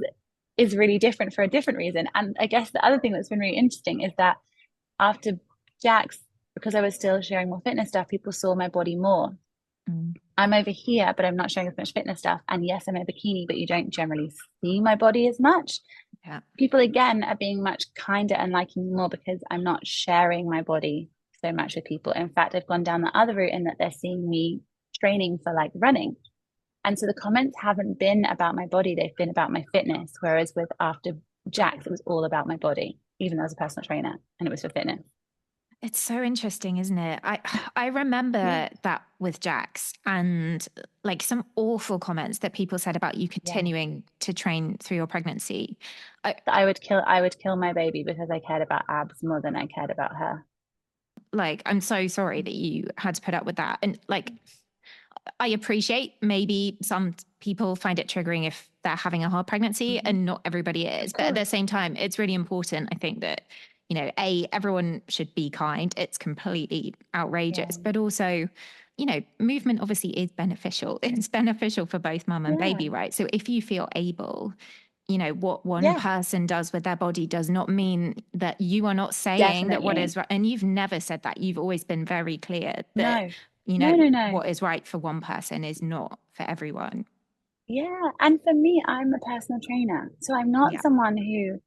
is really different for a different reason. And I guess the other thing that's been really interesting is that after Jack's, because I was still sharing more fitness stuff, people saw my body more. mm, I'm over here, but I'm not showing as much fitness stuff. And yes, I'm in a bikini, but you don't generally see my body as much. yeah. People again are being much kinder and liking me more because I'm not sharing my body so much with people. In fact, I've gone down the other route in that they're seeing me training for like running. And so the comments haven't been about my body, they've been about my fitness. Whereas with after Jax, it was all about my body, even though I was a personal trainer and it was for fitness. It's so interesting, isn't it? I Yeah. remember that with Jax and like some awful comments that people said about you Yeah. continuing to train through your pregnancy. I, I would kill my baby because I cared about abs more than I cared about her. like, I'm so sorry that you had to put up with that. And like, I appreciate maybe some people find it triggering if they're having a hard pregnancy, Mm-hmm. and not everybody Of is. But at the course. same time, it's really important, I think, that, everyone should be kind. It's completely Yeah. outrageous. But also, movement obviously is beneficial. It's beneficial for both mum and Yeah. baby, right? So if you feel able, what one Yeah. person does with their body does not mean that you are not saying that what Definitely. is right. And you've never said that. You've always been very clear that, No. No, no, no. what is right for one person is not for everyone. Yeah. And for me, I'm a personal trainer. So I'm not Yeah. someone who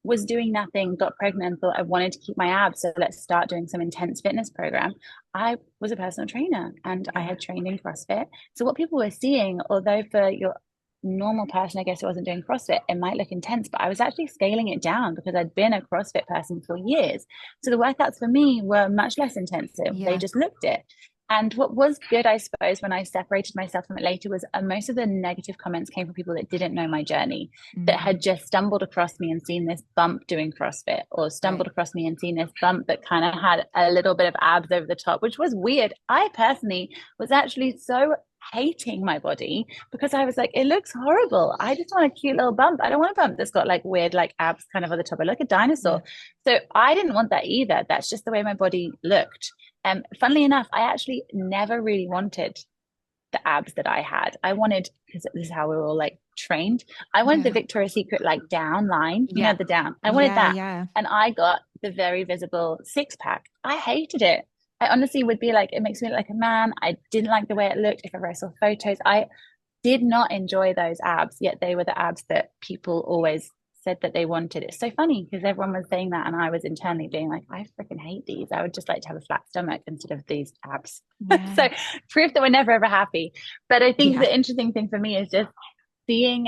was doing nothing, got pregnant, and thought I wanted to keep my abs. So let's start doing some intense fitness program. I was a personal trainer and I Yeah. had trained in CrossFit. So what people were seeing, although for your normal person, I guess it wasn't doing CrossFit, it might look intense, but I was actually scaling it down because I'd been a CrossFit person for years. So the workouts for me were much less intensive. They Yeah. just looked it. And what was good, I suppose, when I separated myself from it later was most of the negative comments came from people that didn't know my journey, that Mm, had just stumbled across me and seen this bump doing CrossFit, or stumbled right. across me and seen this bump that kind of had a little bit of abs over the top, which was weird. I personally was actually so hating my body because I was like, it looks horrible. I just want a cute little bump. I don't want a bump that's got like weird like abs kind of on the top. I look like a Yeah. dinosaur. So I didn't want that either. That's just the way my body looked. Funnily enough, I actually never really wanted the abs that I had. I wanted, because this is how we were all like trained, I wanted the Yeah. Victoria's Secret like down line, Yeah. the down. I wanted Yeah. that. Yeah. And I got the very visible six pack. I hated it. I honestly would be like, it makes me look like a man. I didn't like the way it looked. If I saw photos, I did not enjoy those abs, yet they were the abs that people always said that they wanted. It's so funny because everyone was saying that, and I was internally being like, I freaking hate these. I would just like to have a flat stomach instead of these abs. So Yeah. proof that we're never ever happy. But I think Yeah. the interesting thing for me is just seeing,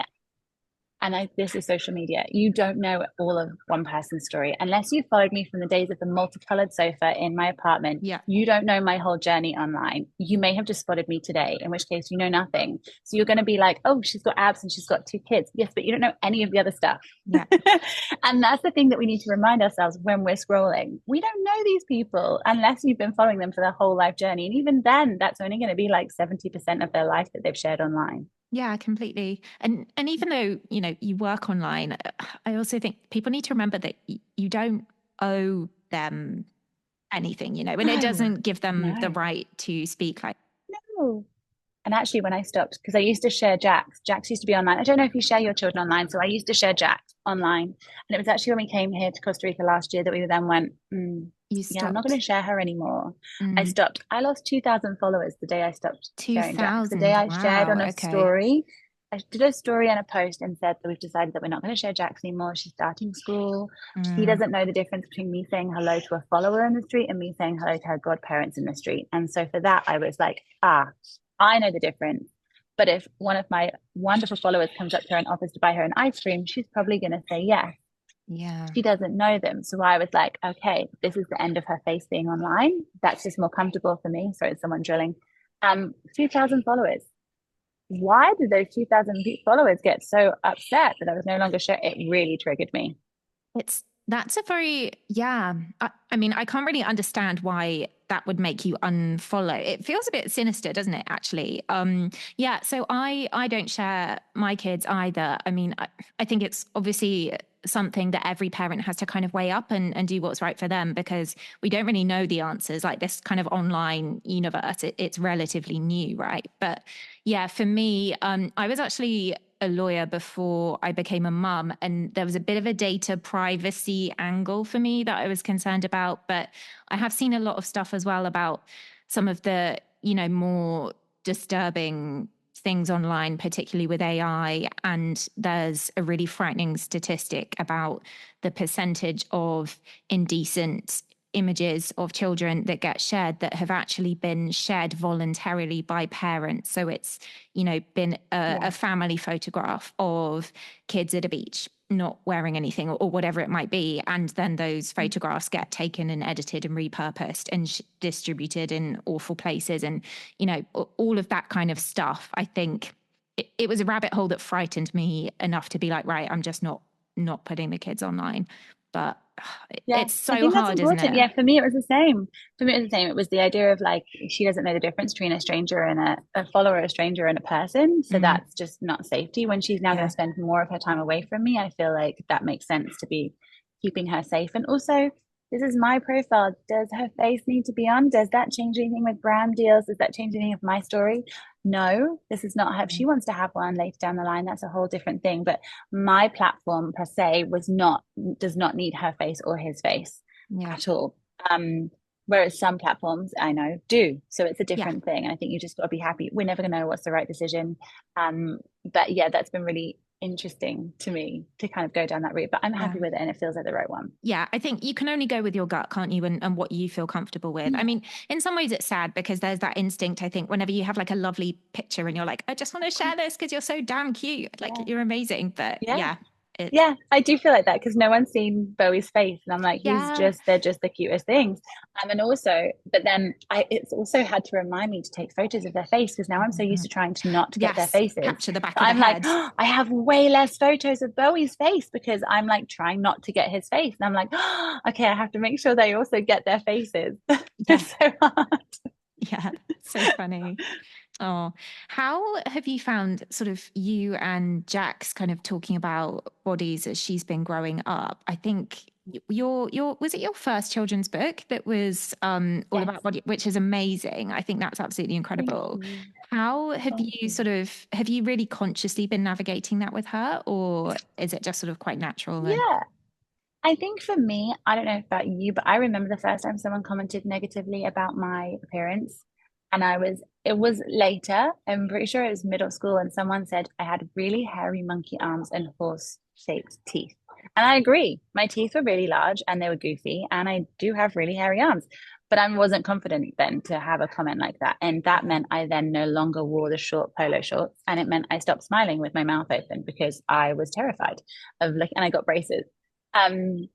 and this is social media, you don't know all of one person's story. Unless you followed me from the days of the multicolored sofa in my apartment, Yeah. you don't know my whole journey online. You may have just spotted me today, in which case you know nothing. So you're going to be like, oh, she's got abs and she's got two kids. Yes, but you don't know any of the other stuff. Yeah. And that's the thing that we need to remind ourselves when we're scrolling. We don't know these people unless you've been following them for their whole life journey. And even then, that's only going to be like 70% of their life that they've shared online. Yeah, completely. And even though, you work online, I also think people need to remember that you don't owe them anything, and it No, doesn't give them the no, right to speak like, no. And actually, when I stopped, because I used to share Jax used to be online. I don't know if you share your children online. So I used to share Jax online. And it was actually when we came here to Costa Rica last year that we then went, you yeah, I'm not going stopped. to share her anymore. I Mm, stopped. I lost 2,000 followers the day I stopped sharing Jax. The day 2000. I shared Wow. on a Okay. story, I did a story and a post and said that we've decided that we're not going to share Jax anymore. She's starting school. She Mm, doesn't know the difference between me saying hello to a follower in the street and me saying hello to her godparents in the street. And so for that, I was like, I know the difference. But if one of my wonderful followers comes up to her and offers to buy her an ice cream, she's probably going to say yes. Yeah. She doesn't know them. So I was like, okay, this is the end of her face being online. That's just more comfortable for me. Sorry, it's someone drilling. 2,000 followers. Why did those 2,000 followers get so upset that I was no longer sure? It really triggered me. That's a very, yeah. I mean, I can't really understand why that would make you unfollow. It feels a bit sinister, doesn't it, actually? Yeah, so I don't share my kids either. I mean, I think it's obviously something that every parent has to kind of weigh up and do what's right for them, because we don't really know the answers. Like this kind of online universe, it's relatively new, right? But yeah, for me, I was actually a lawyer before I became a mum, and there was a bit of a data privacy angle for me that I was concerned about. But I have seen a lot of stuff as well about some of the, more disturbing things online, particularly with AI. And there's a really frightening statistic about the percentage of indecent images of children that get shared that have actually been shared voluntarily by parents. So it's, been a family photograph of kids at a beach not wearing anything, or whatever it might be. And then those photographs get taken and edited and repurposed and distributed in awful places. And, all of that kind of stuff. I think it was a rabbit hole that frightened me enough to be like, right, I'm just not putting the kids online. But Yeah, it's I so think that's hard, isn't important. it? Yeah, for me, it was the same. For me, it was the same. It was the idea of like, she doesn't know the difference between a stranger and a follower, a stranger and a person. So Mm, that's just not safety. When she's now going yeah. to spend more of her time away from me, I feel like that makes sense to be keeping her safe. And also, this is my profile. Does her face need to be on? Does that change anything with brand deals? Does that change anything of my story? No, this is not her. If she wants to have one later down the line, that's a whole different thing. But my platform per se does not need her face or his face Yeah. at all. Um, Whereas some platforms I know do. So it's a Yeah. different thing. And I think you just got to be happy. We're never gonna know what's the right decision. But yeah, that's been really interesting to me to kind of go down that route. But I'm Yeah. happy with it and it feels like the right one. Yeah, I think you can only go with your gut, can't you? And what you feel comfortable with. I mean, in some ways it's sad because there's that instinct, I think, whenever you have like a lovely picture and you're like, I just want to share this because you're so damn cute. Like Yeah. you're amazing. But Yeah. yeah, it's, Yeah, I do feel like that because no one's seen Bowie's face, and I'm like, yeah, they're just the cutest things. And also, but then it's also had to remind me to take photos of their face because now I'm so used to trying to not get their yes, faces. capture the back So of the I'm like, head. oh, I have way less photos of Bowie's face because I'm like trying not to get his face, and I'm like, oh, okay, I have to make sure they also get their faces. Yeah, It's so hard. yeah, so funny. Oh, how have you found sort of you and Jax kind of talking about bodies as she's been growing up? I think your was it your first children's book that was all Yes, about body, which is amazing. I think that's absolutely thank incredible. you, How thank you. have you really consciously been navigating that with her, or is it just sort of quite natural and Yeah. I think for me, I don't know about you, but I remember the first time someone commented negatively about my appearance. And it was later, I'm pretty sure it was middle school, and someone said I had really hairy monkey arms and horse-shaped teeth. And I agree. My teeth were really large and they were goofy, and I do have really hairy arms. But I wasn't confident then to have a comment like that. And that yeah, meant I then no longer wore the short polo shorts. And it meant I stopped smiling with my mouth open because I was terrified of like, and I got braces. Um,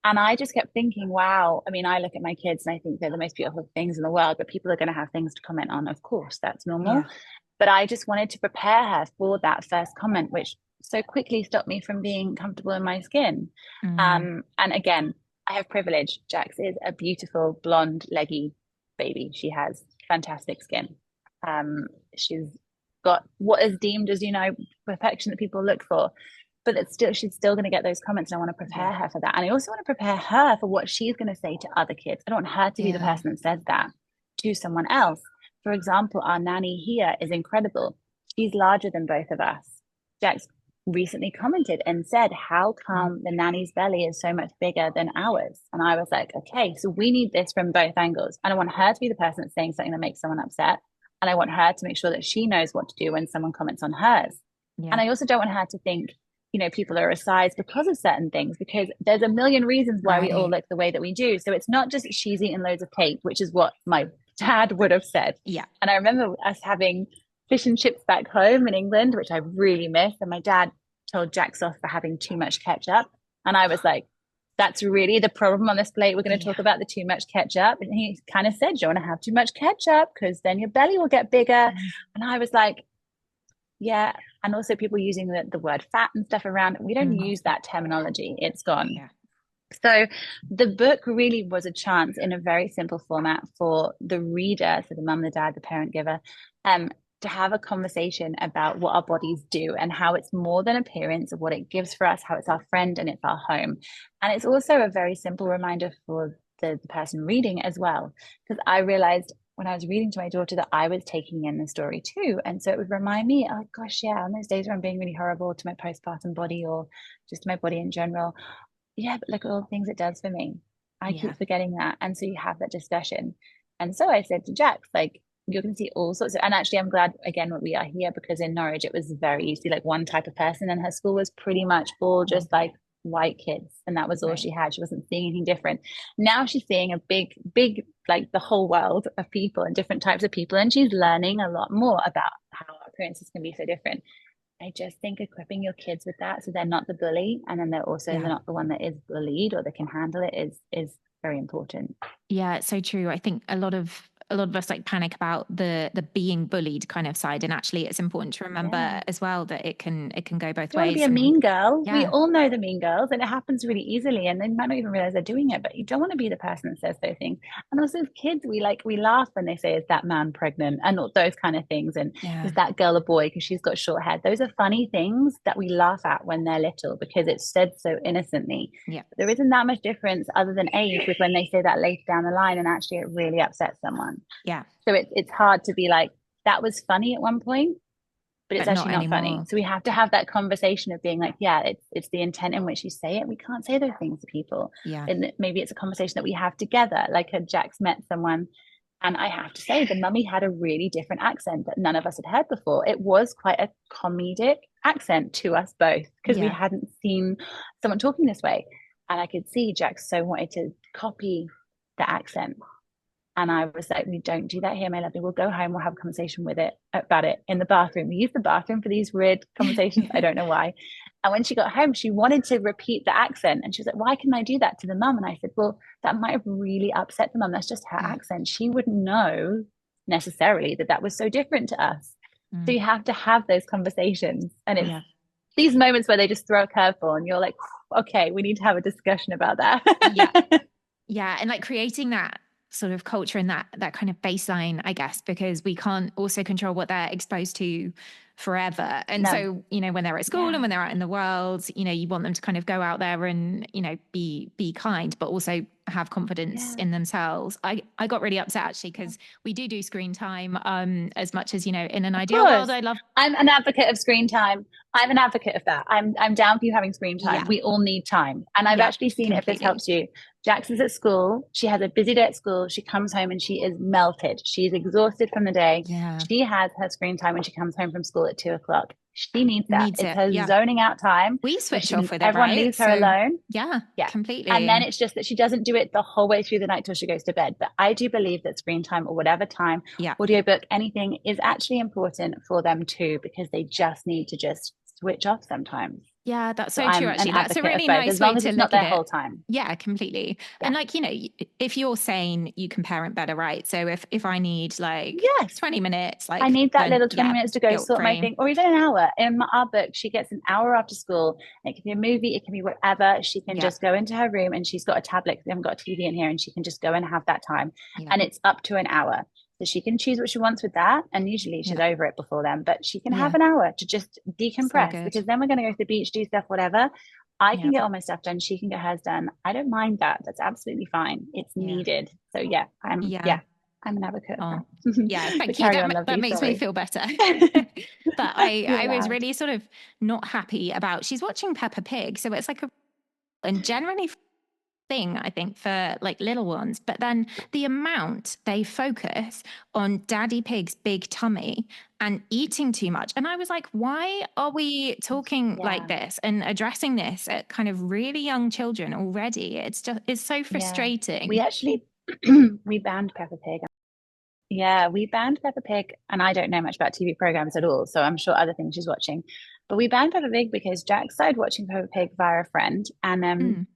and I just kept thinking, wow. I mean, I look at my kids and I think they're the most beautiful things in the world, but people are going to have things to comment on. Of course, that's normal. yeah, But I just wanted to prepare her for that first comment, which so quickly stopped me from being comfortable in my skin. mm, And again, I have privilege. Jax is a beautiful, blonde, leggy baby. She has fantastic skin. She's got what is deemed as, perfection that people look for, but she's still going to get those comments, and I want to prepare yeah, her for that. And I also want to prepare her for what she's going to say to other kids. I don't want her to be the yeah, person that says that to someone else. For example, our nanny here is incredible. She's larger than both of us. Jax recently commented and said, how mm, come the nanny's belly is so much bigger than ours? And I was like, okay, so we need this from both angles. I don't want her to be the person that's saying something that makes someone upset. And I want her to make sure that she knows what to do when someone comments on hers. And yeah, I also don't want her to think, people are a size because of certain things, because there's a million reasons why we all right, look the way that we do. So it's not just she's eating loads of cake, which is what my dad would have said. yeah, And I remember us having fish and chips back home in England, which I really miss. And my dad told Jax off for having too much ketchup. And I was like, that's really the problem on this plate. We're going to talk Yeah. about the too much ketchup. And he kind of said, you don't want to have too much ketchup because then your belly will get bigger. Mm. And I was like, yeah. And also people using the word fat and stuff around. We don't Mm. use that terminology. It's gone. Yeah. So the book really was a chance in a very simple format for the reader, so the mum, the dad, the parent giver, um, to have a conversation about what our bodies do and how it's more than appearance of what it gives for us, how it's our friend and it's our home. And it's also a very simple reminder for the person reading as well. Because I realized when I was reading to my daughter that I was taking in the story too. And so it would remind me, oh gosh, yeah, on those days where I'm being really horrible to my postpartum body or just my body in general, yeah, but look at all the things it does for me. I Yeah. keep forgetting that. And so you have that discussion. And so I said to Jax, like, you're going to see all sorts of, and actually, I'm glad again we are here because in Norwich, it was very easy, like one type of person, and her school was pretty much all just like white kids. And that was all Right. she had. She wasn't seeing anything different. Now she's seeing a big, big, like the whole world of people and different types of people. And she's learning a lot more about how appearances can be so different. I just think equipping your kids with that so they're not the bully and then they're Yeah. not the one that is bullied or they can handle it is very important. Yeah, it's so true. I think a lot of us like panic about the being bullied kind of side, and actually it's important to remember Yeah. as well that it can go both You don't want to be ways. a And mean girl. We yeah. all know the mean girls, and it happens really easily. And they might not even realize they're doing it, but you don't want to be the person that says those things. And also, as kids, we laugh when they say, "Is that man pregnant?" and all those kind of things. And Yeah. is that girl a boy because she's got short hair? Those are funny things that we laugh at when they're little because it's said so innocently. Yeah. But there isn't that much difference other than age with when they say that later down the line, and actually, it really upsets someone. Yeah. So it's hard to be like that was funny at one point but it's But not actually not funny. anymore. So we have to have that conversation of being like, yeah, it's the intent in which you say it. We can't say those things to people. Yeah. And maybe it's a conversation that we have together. Like a Jack's met someone, and I have to say, the mummy had a really different accent that none of us had heard before. It was quite a comedic accent to us both because we Yeah. hadn't seen someone talking this way. And I could see Jack so wanted to copy the accent. And I was like, we don't do that here, my lovely. We'll go home. We'll have a conversation with it about it in the bathroom. We use the bathroom for these weird conversations. I don't know why. And when she got home, she wanted to repeat the accent. And she was like, why can I do that to the mum? And I said, well, that might have really upset the mum. That's just her Yeah. accent. She wouldn't know necessarily that that was so different to us. So Mm. you have to have those conversations. And it's Yeah. these moments where they just throw a curveball and you're like, okay, we need to have a discussion about that. Yeah. Yeah. And like creating that sort of culture and that kind of baseline, I guess, because we can't also control what they're exposed to forever. And No. so, when they're at school and Yeah. when they're out in the world, you want them to kind of go out there and, be kind, but also have confidence Yeah. in themselves. I got really upset actually because we do screen time as much as, in an Of ideal world, course. I love. I'm an advocate of screen time. I'm an advocate of that. I'm down for you having screen time. Yeah. We all need time. And I've Yeah, actually seen it if this completely. helps you. Jackson's at school. She has a busy day at school. She comes home and she is melted. She's exhausted from the day. Yeah. She has her screen time when she comes home from school at 2 o'clock. She needs that. Needs It's it. her Yeah. zoning out time We where switch off she with it, everyone right? leaves her So alone. yeah, Yeah. And then completely. it's just that she doesn't do it the whole way through the night till she goes to bed. But I do believe that screen time or whatever time, Yeah. audiobook, anything is actually important for them too, because they just need to just switch off sometimes. Yeah, that's So so true, I'm an actually. That's a advocate of really both, nice as way long as to it's not look at their it. whole time. Yeah, completely. Yeah. And like, if you're sane, you can parent better, right? So if I need like Yes. 20 minutes, I like need that then little 20 yeah, minutes to go guilt sort my free. thing, or even an hour. In our book, she gets an hour after school. It can be a movie, it can be whatever. She can Yeah. just go into her room and she's got a tablet. We haven't got a TV in here, and she can just go and have that time. Yeah. And it's up to an hour. So she can choose what she wants with that. And usually she's Yeah. over it before then, but she can Yeah. have an hour to just So decompress good. because then we're going to go to the beach, do stuff, whatever. I Yeah. can get all my stuff done. She can get hers done. I don't mind that. That's absolutely fine. It's Yeah. needed. So yeah, Yeah. I'm an advocate of Oh, that. yeah. But Thank you. carry That on, that lovely. makes me Sorry. feel better. But You're I was allowed. really sort of not happy about. She's watching Peppa Pig, so it's like and generally thing, I think, for like little ones. But then the amount they focus on Daddy Pig's big tummy and eating too much. And I was like, why are we talking like Yeah. this and addressing this at kind of really young children already? It's so Yeah. frustrating. We actually we banned Peppa Pig. Yeah, we banned Peppa Pig, and I don't know much about TV programs at all, so I'm sure other things she's watching. But we banned Peppa Pig because Jack started watching Peppa Pig via a friend. And Mm.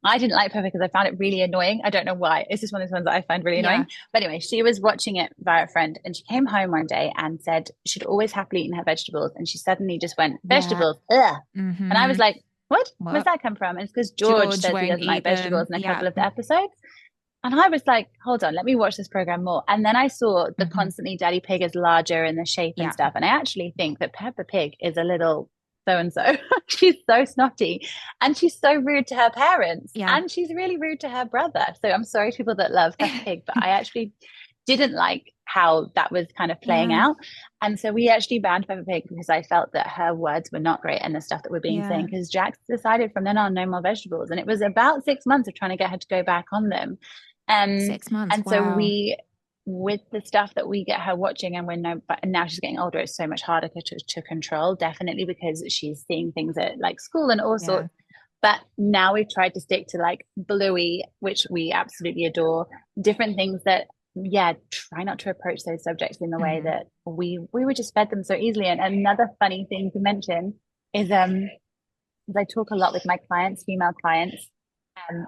I didn't like Peppa because I found it really annoying. I don't know why. It's just one of those ones that I find really Yeah. annoying. But anyway, she was watching it via a friend and she came home one day and said she'd always happily eaten her vegetables. And she suddenly just went, Yeah. vegetables, ugh. And I was Mm-hmm. like, what? Where's What? that come from? And it's because George George says he won't doesn't like eat them. vegetables in a Yeah. couple of the episodes. And I was like, hold on, let me watch this program more. And then I saw the Hmm. constantly Daddy Pig is larger in the shape and Yeah. stuff. And I actually think that Peppa Pig is a little so and so. She's so snotty and she's so rude to her parents Yeah. and she's really rude to her brother. So I'm sorry to people that love Peppa Pig, but I actually didn't like how that was kind of playing Yeah. out. And so we actually banned Peppa Pig because I felt that her words were not great and the stuff that were being Yeah. saying. Because Jax decided from then on, no more vegetables. And it was about 6 months of trying to get her to go back on them. Um, 6 months. and so Wow. with the stuff that we get her watching, and when no, but now she's getting older, it's so much harder to control, definitely because she's seeing things at like school and all Yeah. sorts. But now we've tried to stick to like Bluey, which we absolutely adore, different things that, yeah, try not to approach those subjects in the way Hmm. that we were just fed them so easily. And another funny thing to mention is I talk a lot with my clients, female clients,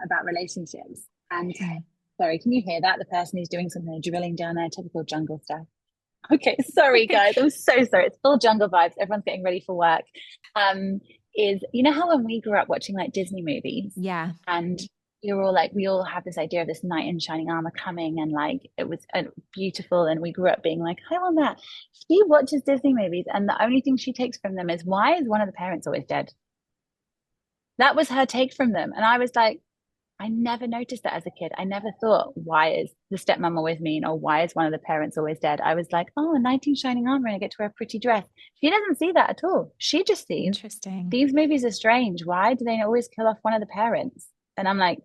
about relationships. And Mm. sorry, can you hear that? The person who's doing something drilling down there, typical jungle stuff. Okay, sorry guys, I'm so sorry. It's full jungle vibes. Everyone's getting ready for work. Um, is you know how when we grew up watching like Disney movies Yeah. and you're all like we all have this idea of this knight in shining armor coming and like it was beautiful and we grew up being like, I want that. She watches Disney movies and the only thing she takes from them is why is one of the parents always dead? That was her take from them. And I was like, I never noticed that as a kid. I never thought, why is the stepmom always mean or why is one of the parents always dead? I was like, oh, a 19 shining armor and I get to wear a pretty dress. She doesn't see that at all. She just sees Interesting. these movies are strange. Why do they always kill off one of the parents? And I'm like,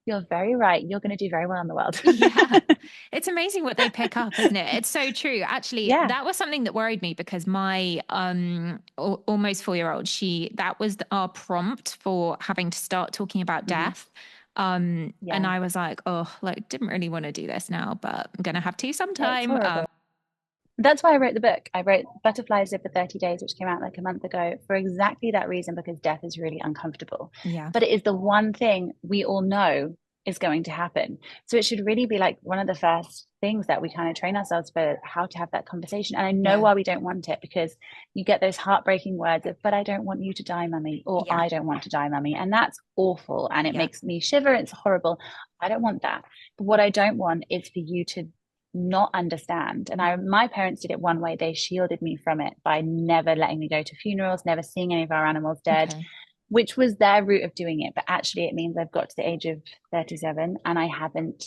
you're very right. You're going to do very well in the world. Yeah. It's amazing what they pick up, isn't it? It's so true. Actually, Yeah. that was something that worried me because my almost 4-year-old, that was our prompt for having to start talking about Mhm. death. And Yeah. I was like, oh, like didn't really want to do this now, but I'm gonna have to It's sometime. horrible. That's why I wrote the book. I wrote Butterflies Live for 30 Days, which came out like a month ago for exactly that reason, because death is really uncomfortable. Yeah. But it is the one thing we all know is going to happen. So it should really be like one of the first things that we kind of train ourselves for how to have that conversation. And I know Yeah. why we don't want it, because you get those heartbreaking words of, but I don't want you to die, mummy, or Yeah. I don't want to die, mummy. And that's awful. And it Yeah. makes me shiver. It's horrible. I don't want that. But what I don't want is for you to not understand. And my parents did it one way. They shielded me from it by never letting me go to funerals, never seeing any of our animals dead, Okay. which was their route of doing it. But actually it means I've got to the age of 37 and I hadn't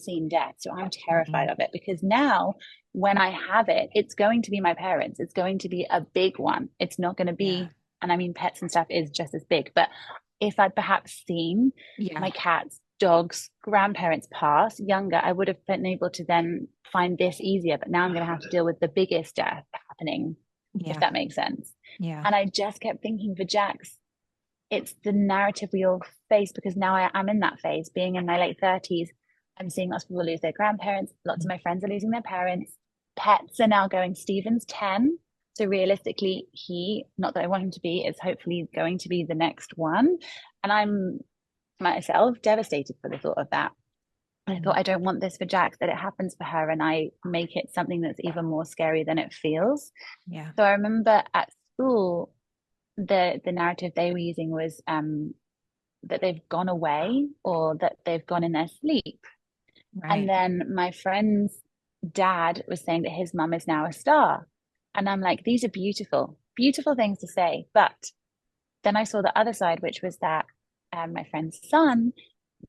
seen death. So I'm terrified Mm-mm. of it, because now when I have it, it's going to be my parents. It's going to be a big one. It's not going to Yeah. be, and I mean, pets and stuff is just as big. But if I'd perhaps seen Yeah. my cats, dogs, grandparents pass younger, I would have been able to then find this easier. But now I'm going to have to deal with the biggest death happening, if Yeah. that makes sense. Yeah. And I just kept thinking for Jax, it's the narrative we all face, because now I'm in that phase, being in my late 30s. I'm seeing lots of people lose their grandparents. Lots of my friends are losing their parents. Pets are now going, Stephen's 10. So realistically, not that I want him to be, is hopefully going to be the next one. And I'm myself devastated for the thought of that. I thought, Mm. I don't want this for Jax, that it happens for her and I make it something that's even more scary than it feels. Yeah. So I remember at school, the narrative they were using was that they've gone away or that they've gone in their sleep. And Right. then my friend's dad was saying that his mum is now a star. And I'm like, these are beautiful, beautiful things to say. But then I saw the other side, which was that my friend's son,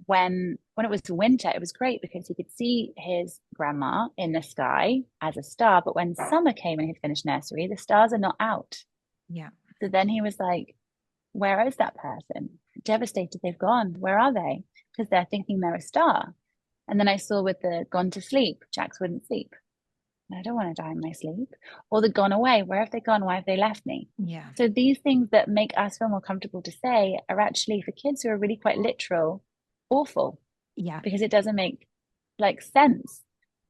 when it was winter, it was great because he could see his grandma in the sky as a star. But when summer came and he'd finished nursery, the stars are not out. Yeah. So then he was like, where is that person? Devastated, they've gone. Where are they? Because they're thinking they're a star. And then I saw with the gone to sleep, Jax wouldn't sleep. I don't want to die in my sleep. Or the gone away. Where have they gone? Why have they left me? Yeah. So these things that make us feel more comfortable to say are actually, for kids who are really quite literal, awful, Yeah. because it doesn't make like sense.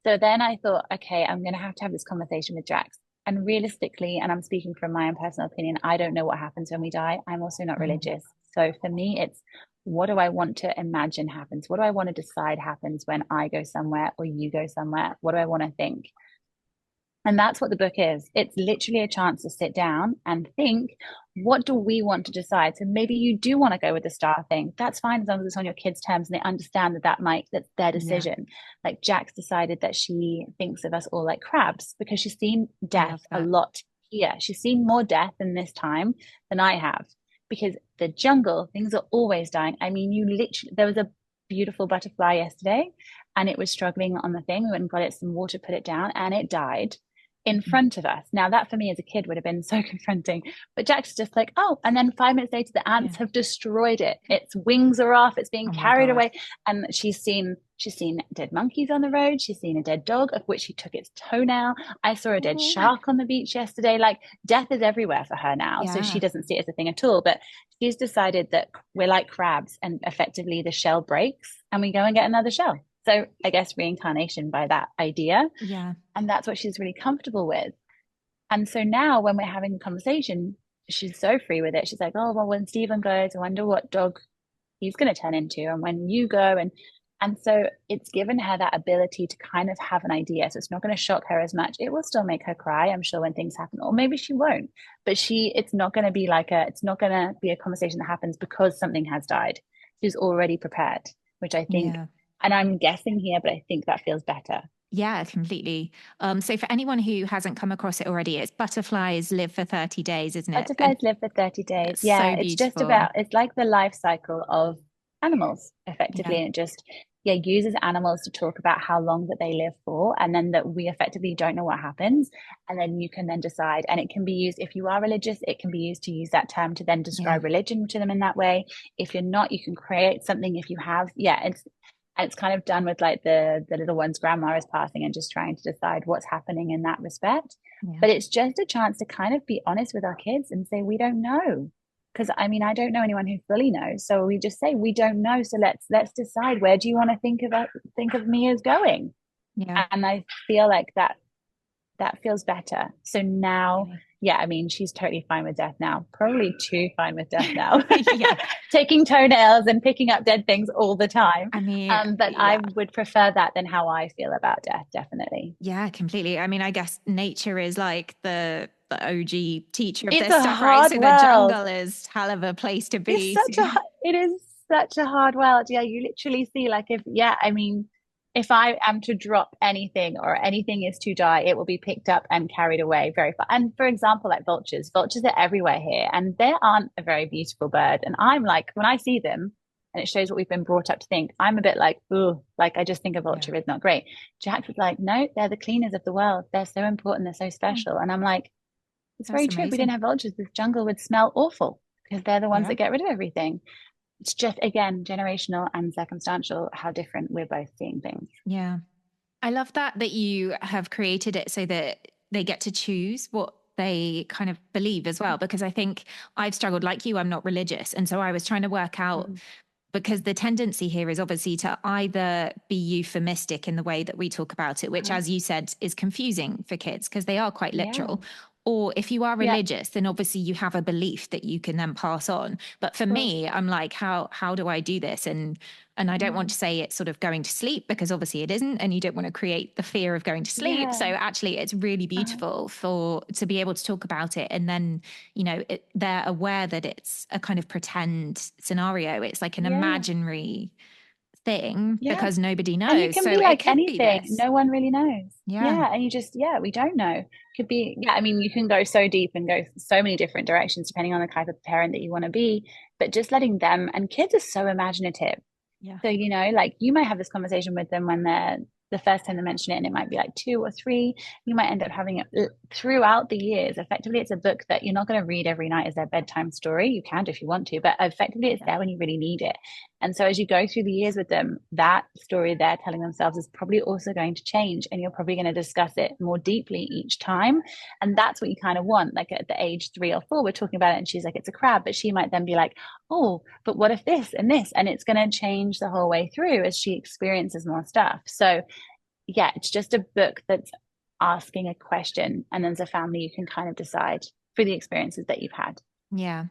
So then I thought, okay, I'm going to have this conversation with Jax. And realistically, and I'm speaking from my own personal opinion, I don't know what happens when we die. I'm also not Mhm. religious. So for me, it's what do I want to imagine happens? What do I want to decide happens when I go somewhere or you go somewhere? What do I want to think? And that's what the book is. It's literally a chance to sit down and think, what do we want to decide? So maybe you do want to go with the star thing. That's fine as long as it's on your kids' terms and they understand that that's their Yeah, decision. Like Jack's decided that she thinks of us all like crabs because she's seen I death love a that. lot here. She's seen more death in this time than I have because the jungle, things are always dying. I mean, you literally, there was a beautiful butterfly yesterday and it was struggling on the thing. We went and got it some water, put it down, and it died in Mhm. front of us. Now, that for me as a kid would have been so confronting. But Jack's just like, oh, and then 5 minutes later, the Yeah. ants have destroyed it. Its wings are off. It's being Oh my carried God. away. And she's seen dead monkeys on the road. She's seen a dead dog of which she took its toenail. I saw a dead Oh, shark on the beach yesterday. Like death is everywhere for her now. So she yeah. doesn't see it as a thing at all. But she's decided that we're like crabs and effectively the shell breaks and we go and get another shell. So I guess reincarnation by that idea. Yeah. And that's what she's really comfortable with. And so now when we're having a conversation, she's so free with it. She's like, oh, well, when Stephen goes, I wonder what dog he's going to turn into. And when you go, and so it's given her that ability to kind of have an idea. So it's not going to shock her as much. It will still make her cry, I'm sure, when things happen, or maybe she won't. But it's not going to be it's not going to be a conversation that happens because something has died. She's already prepared, which I think, Yeah. and I'm guessing here, but I think that feels better. Yeah, completely. So for anyone who hasn't come across it already, it's Butterflies Live for 30 Days, isn't it? And Butterflies live for 30 days. it's Yeah, so it's just beautiful. about, it's like the life cycle of animals, Yeah. effectively. And it just, yeah, uses animals to talk about how long that they live for. And then that we effectively don't know what happens. And then you can then decide. And it can be used, if you are religious, it can be used to use that term to then Yeah. describe religion to them in that way. If you're not, you can create something if you have. Yeah, it's kind of done with like the little one's grandma is passing and just trying to decide what's happening in that respect. Yeah. But it's just a chance to kind of be honest with our kids and say we don't know. Because I mean, I don't know anyone who fully knows. So we just say we don't know. So let's decide, where do you want to think of me as going? Yeah. And I feel like that feels better. So now, Really. yeah, I mean, she's totally fine with death now. Probably too fine with death now. Yeah. Taking toenails and picking up dead things all the time. I mean, But I yeah. would prefer that than how I feel about death, definitely. Yeah, completely. I mean, I guess nature is like the OG teacher of It's this a stuff, right? hard So the world. jungle is hell of a place to be. So, It is such a hard world. Yeah, you literally see like if yeah, I mean, if I am to drop anything or anything is to die, it will be picked up and carried away very far. And for example, like vultures are everywhere here, and they aren't a very beautiful bird. And I'm like, when I see them, and it shows what we've been brought up to think, I'm a bit like, oh, like I just think a yeah. vulture is not great. Jack was like, no, they're the cleaners of the world. They're so important. They're so Oh, special. And I'm like, it's very that's true. If we didn't amazing. have vultures, this jungle would smell awful because they're the ones Yeah. that get rid of everything. It's just, again, generational and circumstantial, how different we're both seeing things. Yeah. I love that you have created it so that they get to choose what they kind of believe as well. Because I think I've struggled, like you, I'm not religious. And so I was trying to work out, Mm. because the tendency here is obviously to either be euphemistic in the way that we talk about it, which, Uh-huh. as you said, is confusing for kids because they are quite Yeah. literal. Or if you are Yeah. religious, then obviously you have a belief that you can then pass on. But for Of course. me, I'm like, how do I do this? And I don't want Mm. to say it's sort of going to sleep because obviously it isn't, and you don't want to create the fear of going to sleep. So Yeah. actually, it's really Uh-huh. beautiful to be able to talk about it, and then they're aware that it's a kind of pretend scenario. It's like an Yeah. imaginary thing Yeah. because nobody And you knows. can So be it like could be anything. this. No one really knows. Yeah. Yeah. And yeah, we don't know. Could be, yeah, I mean, you can go so deep and go so many different directions depending on the type of parent that you want to be. But just letting them, and kids are so imaginative. Yeah. So, like you might have this conversation with them when they're the first time they mention it, and it might be like 2 or 3. You might end up having it throughout the years. Effectively, it's a book that you're not going to read every night as their bedtime story. You can if you want to, but effectively, it's Yeah. there when you really need it. And so, as you go through the years with them, that story they're telling themselves is probably also going to change, and you're probably going to discuss it more deeply each time. And that's what you kind of want. Like at the age 3 or 4, we're talking about it, and she's like, it's a crab, but she might then be like, oh, but what if this and this? And it's going to change the whole way through as she experiences more stuff. So, yeah, it's just a book that's asking a question, and then as a family you can kind of decide through the experiences that you've had. Yeah.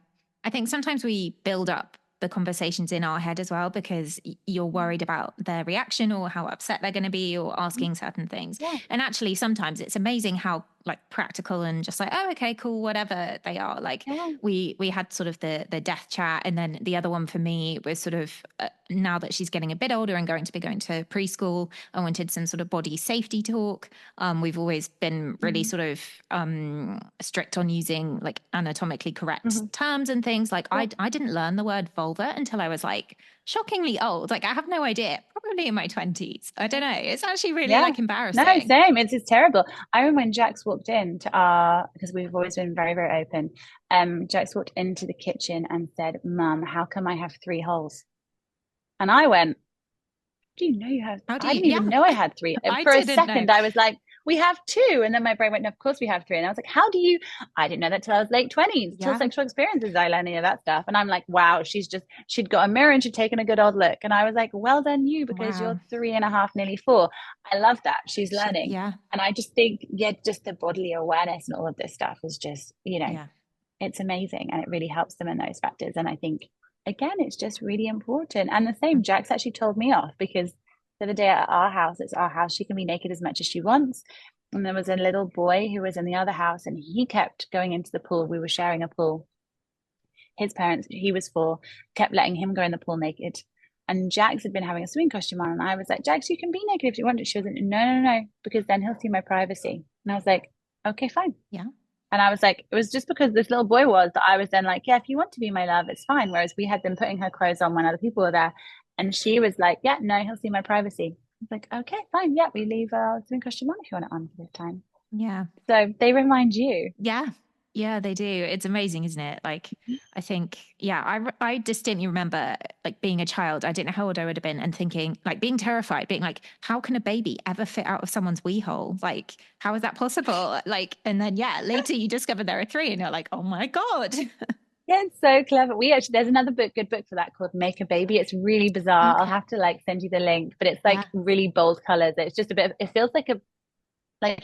I think sometimes we build up the conversations in our head as well because you're worried about their reaction or how upset they're going to be or asking certain things. Yeah. And actually, sometimes it's amazing how like practical and just like, oh, okay, cool, whatever they are. Like Yeah. we had sort of the death chat, and then the other one for me was sort of now that she's getting a bit older and going to be going to preschool, I wanted some sort of body safety talk. We've always been really sort of strict on using like anatomically correct terms and things. Like Yeah. I didn't learn the word vulva until I was like shockingly old. Like I have no idea, probably in my 20s. I don't know. It's actually really Yeah. like No, embarrassing. same. It's terrible. I remember when Jax walked in to our, because we've always been very, very open. Jax walked into the kitchen and said, "Mum, how come I have three holes?" And I went, "Do you know you have?" How do I you, didn't yeah, even know I had three. And I for a didn't know. second, I was like, "We have two." And then my brain went, "No, of course we have three." And I was like, "How do you?" I didn't know that till I was late 20s, till Yeah. sexual experiences. I learned any of that stuff. And I'm like, wow, she'd got a mirror and she'd taken a good old look. And I was like, well done, you, because you're Wow. 3.5, nearly 4. I love that. She's learning. Yeah. And I just think, yeah, just the bodily awareness and all of this stuff is just, Yeah. it's amazing, and it really helps them in those factors. And I think, again, it's just really important. And the same, Jax actually told me off because the other day at our house, it's our house, she can be naked as much as she wants. And there was a little boy who was in the other house, and he kept going into the pool. We were sharing a pool. His parents, he was 4, kept letting him go in the pool naked. And Jax had been having a swimming costume on, and I was like, "Jax, you can be naked if you want." She was like, "No, no, no, because then he'll see my privacy." And I was like, "Okay, fine." Yeah. And I was like, it was just because this little boy was that I was then like, "Yeah, if you want to be my love, it's fine." Whereas we had been putting her clothes on when other people were there. And she was like, "Yeah, no, he'll see my privacy." I was like, "Okay, fine. Yeah, we leave swimming costume on if you want it on for this time." Yeah. So they remind you. Yeah. Yeah, they do. It's amazing, isn't it? Like, I think, yeah, I distinctly remember like being a child. I didn't know how old I would have been and thinking, like, being terrified, being like, how can a baby ever fit out of someone's wee hole? Like, how is that possible? Like, and then, yeah, later you discover there are 3 and you're like, oh my God. Yeah, it's so clever. We actually, there's another book, good book for that called Make a Baby. It's really bizarre. I'll Okay. have to like send you the link, but it's Yeah. like really bold colors. It's just a bit, it feels like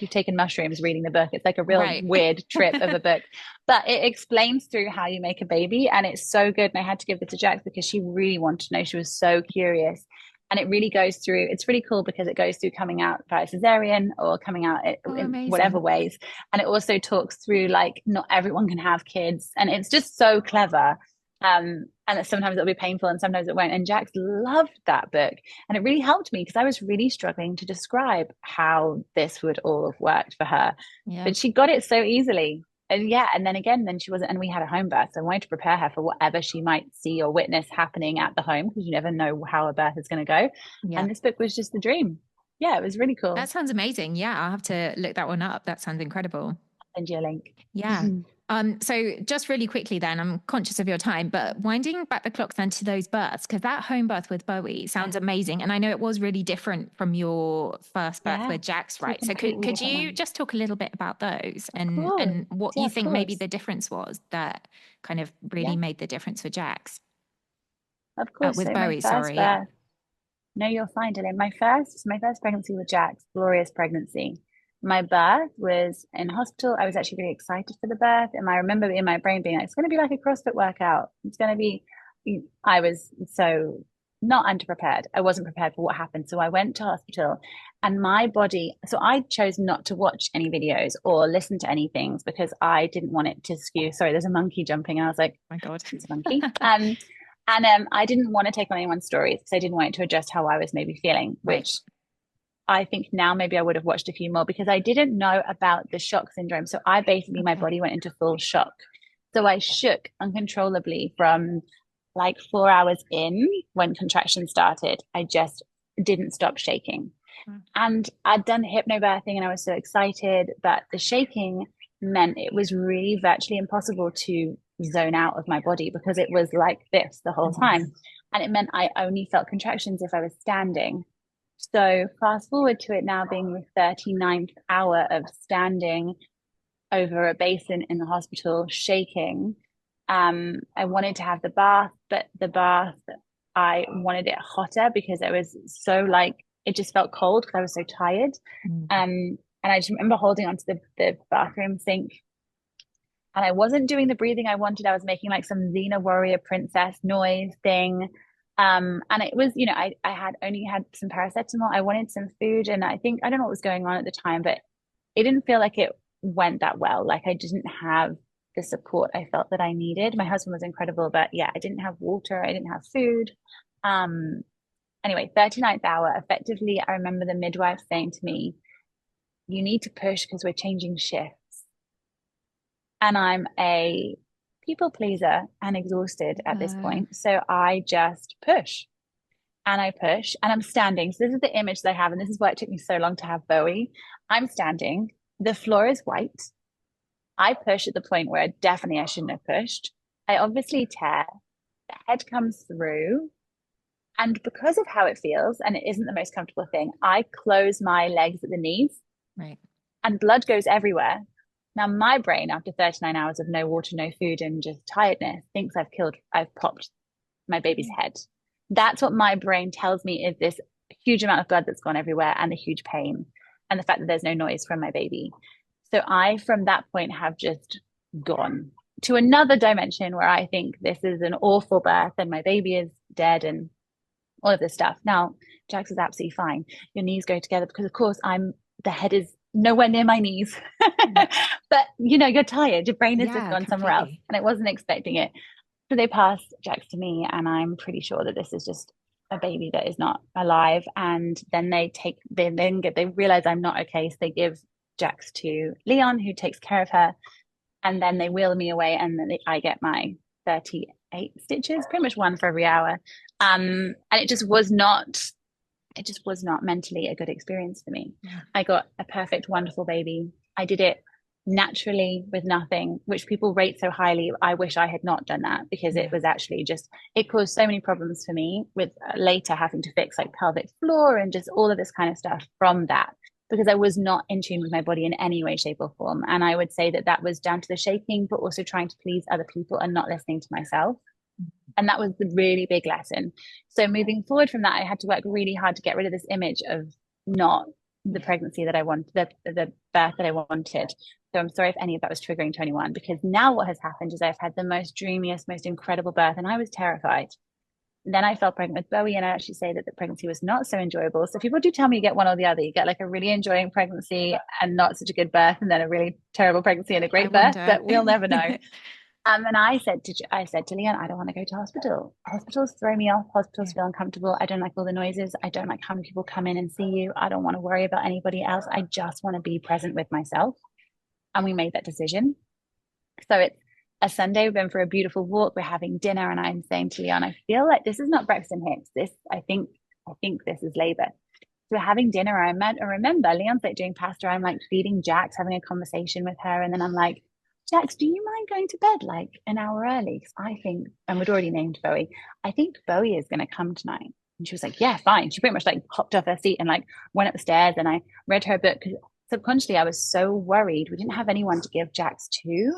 you've taken mushrooms reading the book. It's like a real Right. weird trip of a book, but it explains through how you make a baby, and it's so good. And I had to give it to Jax because she really wanted to know. She was so curious, and it really goes through. It's really cool because it goes through coming out via cesarean or coming out Oh, in whatever amazing. ways, and it also talks through like not everyone can have kids, and it's just so clever. And that sometimes it'll be painful and sometimes it won't. And Jax loved that book. And it really helped me because I was really struggling to describe how this would all have worked for her. Yeah. But she got it so easily. And yeah, and then again, then she wasn't, and we had a home birth. So I wanted to prepare her for whatever she might see or witness happening at the home because you never know how a birth is going to go. Yeah. And this book was just the dream. Yeah, it was really That cool. sounds amazing. Yeah, I'll have to look that one up. That sounds incredible. Send you a link. Yeah. So just really quickly then, I'm conscious of your time, but winding back the clock then to those births, because that home birth with Bowie Yeah, sounds amazing. And I know it was really different from your first birth yeah, with Jax, two right? So completely could different you ones. just talk a little bit about those Of course. and what Yeah, you of think maybe course. the difference was that kind of really Yeah, made the difference for Jax? of course. With So my Bowie, first sorry. Yeah. birth, no, you're fine, Dylan. My first pregnancy with Jax, glorious pregnancy. My birth was in hospital. I was actually really excited for the birth, and I remember in my brain being like, "It's going to be like a CrossFit workout. It's going to be." I was so not underprepared. I wasn't prepared for what happened, so I went to hospital, and my body. So I chose not to watch any videos or listen to any things because I didn't want it to skew. Sorry, there's a monkey jumping, and I was like, My God. "It's a monkey." And I didn't want to take on anyone's stories because I didn't want it to adjust how I was maybe feeling, Right. which I think now maybe I would have watched a few more because I didn't know about the shock syndrome. So I basically, my Okay. body went into full shock. So I shook uncontrollably from like 4 hours in when contractions started. I just didn't stop shaking. Mm. And I'd done hypnobirthing and I was so excited, but the shaking meant it was really virtually impossible to zone out of my body because it was like this the whole time. And it meant I only felt contractions if I was standing. So fast forward to it now being the 39th hour of standing over a basin in the hospital, shaking. I wanted to have the bath, but the bath, I wanted it hotter because it was so like, it just felt cold because I was so tired. Mm. Um, And I just remember holding onto the bathroom sink, and I wasn't doing the breathing I wanted. I was making like some Xena warrior princess noise thing. And it was, I had only had some paracetamol. I wanted some food, and I think I don't know what was going on at the time, but it didn't feel like it went that well. Like I didn't have the support I felt that I needed. My husband was incredible, but yeah, I didn't have water, I didn't have food. Um, anyway, 39th hour, effectively, I remember the midwife saying to me, you need to push because we're changing shifts. And I'm a people pleaser and exhausted at this Uh, point. So I just push and I push and I'm standing. So this is the image that I have. And this is why it took me so long to have Bowie. I'm standing. The floor is white. I push at the point where definitely I shouldn't have pushed. I obviously tear. The head comes through. And because of how it feels, and it isn't the most comfortable thing, I close my legs at the knees right. and blood goes everywhere. Now, my brain, after 39 hours of no water, no food, and just tiredness, thinks I've popped my baby's head. That's what my brain tells me is this huge amount of blood that's gone everywhere and the huge pain and the fact that there's no noise from my baby. So I, from that point, have just gone to another dimension where I think this is an awful birth and my baby is dead and all of this stuff. Now, Jax is absolutely fine. Your knees go together because, of course, the head is nowhere near my knees. But, you're tired. Your brain has just Yeah, gone somewhere else. completely. And I wasn't expecting it. So they pass Jax to me, and I'm pretty sure that this is just a baby that is not alive. And then they realize I'm not okay. So they give Jax to Leon, who takes care of her. And then they wheel me away, and then I get my 38 stitches, pretty much one for every hour. And it just was not mentally a good experience for me. Yeah. I got a perfect, wonderful baby. I did it naturally with nothing, which people rate so highly. I wish I had not done that because it Yeah. was actually it caused so many problems for me with later having to fix like pelvic floor and just all of this kind of stuff from that because I was not in tune with my body in any way, shape, or form. And I would say that that was down to the shaking, but also trying to please other people and not listening to myself. And that was the really big lesson. So moving forward from that, I had to work really hard to get rid of this image of not the pregnancy that I wanted, the birth that I wanted. So I'm sorry if any of that was triggering to anyone, because now what has happened is I've had the most dreamiest, most incredible birth, and I was terrified. Then I fell pregnant with Bowie, and I actually say that the pregnancy was not so enjoyable. So people do tell me you get one or the other. You get like a really enjoying pregnancy and not such a good birth, and then a really terrible pregnancy and a I great birth, wonder. but we'll never know. And I said to Leon, I don't want to go to hospital. Hospitals throw me off. Hospitals Yeah. feel uncomfortable. I don't like all the noises. I don't like how many people come in and see you. I don't want to worry about anybody else. I just want to be present with myself. And we made that decision. So it's a Sunday. We've been for a beautiful walk. We're having dinner, and I'm saying to Leon, I feel like this is not breakfast and hips. I think this is labor. So we're having dinner. I remember Leon's like doing pasta. I'm like feeding Jax, having a conversation with her, and then I'm like, Jax, do you mind going to bed like an hour early? Because I think, and we'd already named Bowie, I think Bowie is going to come tonight. And she was like, yeah, fine. She pretty much like hopped off her seat and like went up the stairs, and I read her book because subconsciously I was so worried. We didn't have anyone to give Jax to.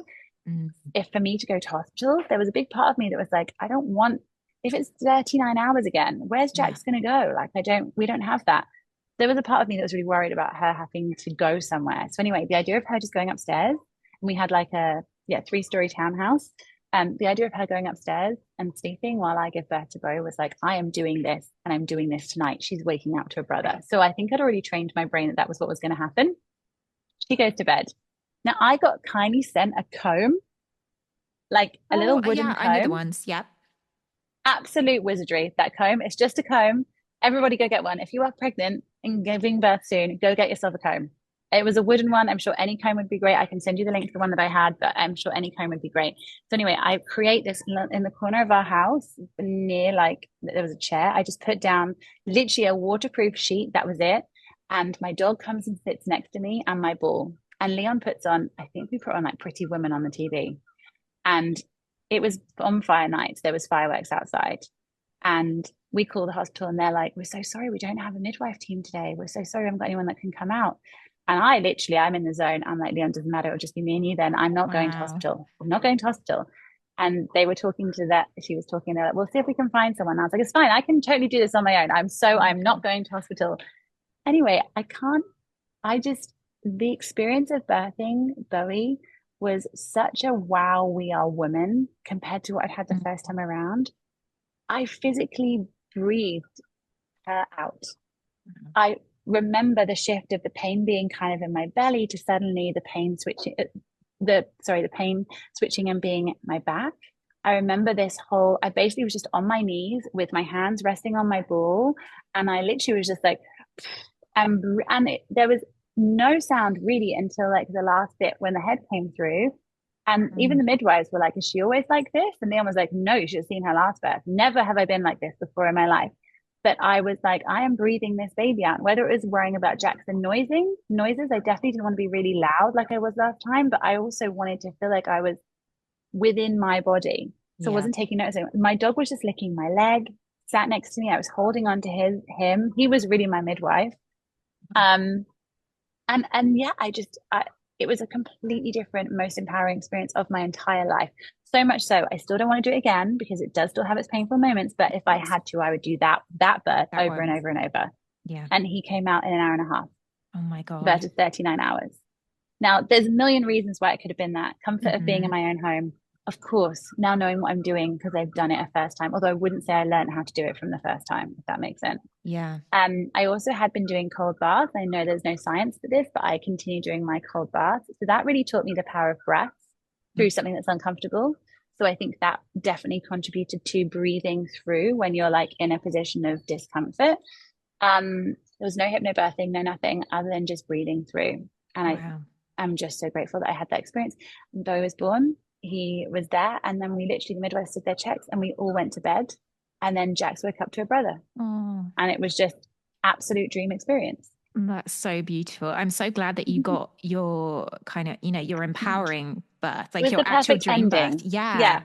Mm. If for me to go to hospital, there was a big part of me that was like, I don't want, if it's 39 hours again, where's Yeah. Jax going to go? Like, we don't have that. There was a part of me that was really worried about her having to go somewhere. So anyway, the idea of her just going upstairs, and we had like a 3-story townhouse. The idea of her going upstairs and sleeping while I give birth to Bo was like, I am doing this and I'm doing this tonight. She's waking up to a brother. So I think I'd already trained my brain that that was what was going to happen. She goes to bed. Now I got kindly sent a comb, like a little Oh, wooden yeah, I know the comb. ones. Yep. Absolute wizardry, that comb. It's just a comb. Everybody go get one. If you are pregnant and giving birth soon, go get yourself a comb. It was a wooden one. I'm sure any comb would be great. I can send you the link to the one that I had, but I'm sure any comb would be great. So anyway, I create this in the corner of our house near like there was a chair. I just put down literally a waterproof sheet. That was it. And my dog comes and sits next to me and my ball. And Leon puts on, I think we put on like Pretty Women on the TV. And it was bonfire night. There was fireworks outside. And we call the hospital and they're like, we're so sorry, we don't have a midwife team today. We're so sorry, we haven't got anyone that can come out. And I'm in the zone. I'm like, Leon, doesn't matter. It'll just be me and you then. I'm not going to Wow. hospital. I'm not going to hospital. And they were talking to that. She was talking. They're like, we'll see if we can find someone. I was like, it's fine. I can totally do this on my own. I'm not going to hospital. Anyway, I can't, I just, the experience of birthing Bowie was such a wow, we are women compared to what I'd had the Mm. first time around. I physically breathed her out. I remember the shift of the pain being kind of in my belly to suddenly the pain switching, the pain switching and being at my back. I remember this whole, I basically was just on my knees with my hands resting on my ball. And I literally was just like, there was no sound really until like the last bit when the head came through. And even Mm. the midwives were like, is she always like this? And Leon was like, no, you should have seen her last birth. Never have I been like this before in my life. But I was like, I am breathing this baby out. Whether it was worrying about Jackson noises, I definitely didn't want to be really loud like I was last time, but I also wanted to feel like I was within my body. So I Yeah. wasn't taking notice. My dog was just licking my leg, sat next to me. I was holding on to him. He was really my midwife. Um, and yeah, it was a completely different, most empowering experience of my entire life. So much so, I still don't want to do it again because it does still have its painful moments. But if I Yes. had to, I would do that birth That over and one. over and over. Yeah. And he came out in an hour and a half Oh my God. versus 39 hours. Now, there's a million reasons why it could have been that comfort of being in Hmm. my own home. Of course, now knowing what I'm doing because I've done it a first time, although I wouldn't say I learned how to do it from the first time, if that makes sense. Yeah. I also had been doing cold baths. I know there's no science for this, but I continue doing my cold baths. So that really taught me the power of breath through something that's uncomfortable. So I think that definitely contributed to breathing through when you're like in a position of discomfort. There was no hypnobirthing, no nothing other than just breathing through. And Wow. I'm just so grateful that I had that experience. Though I was born, he was there, and then we literally the midwives did their checks, and we all went to bed. And then Jax woke up to a brother, Oh, and it was just absolute dream experience. that's so beautiful. I'm so glad that you got your kind of, your empowering birth, It like was your the actual perfect dream birth. ending. Yeah. Yeah.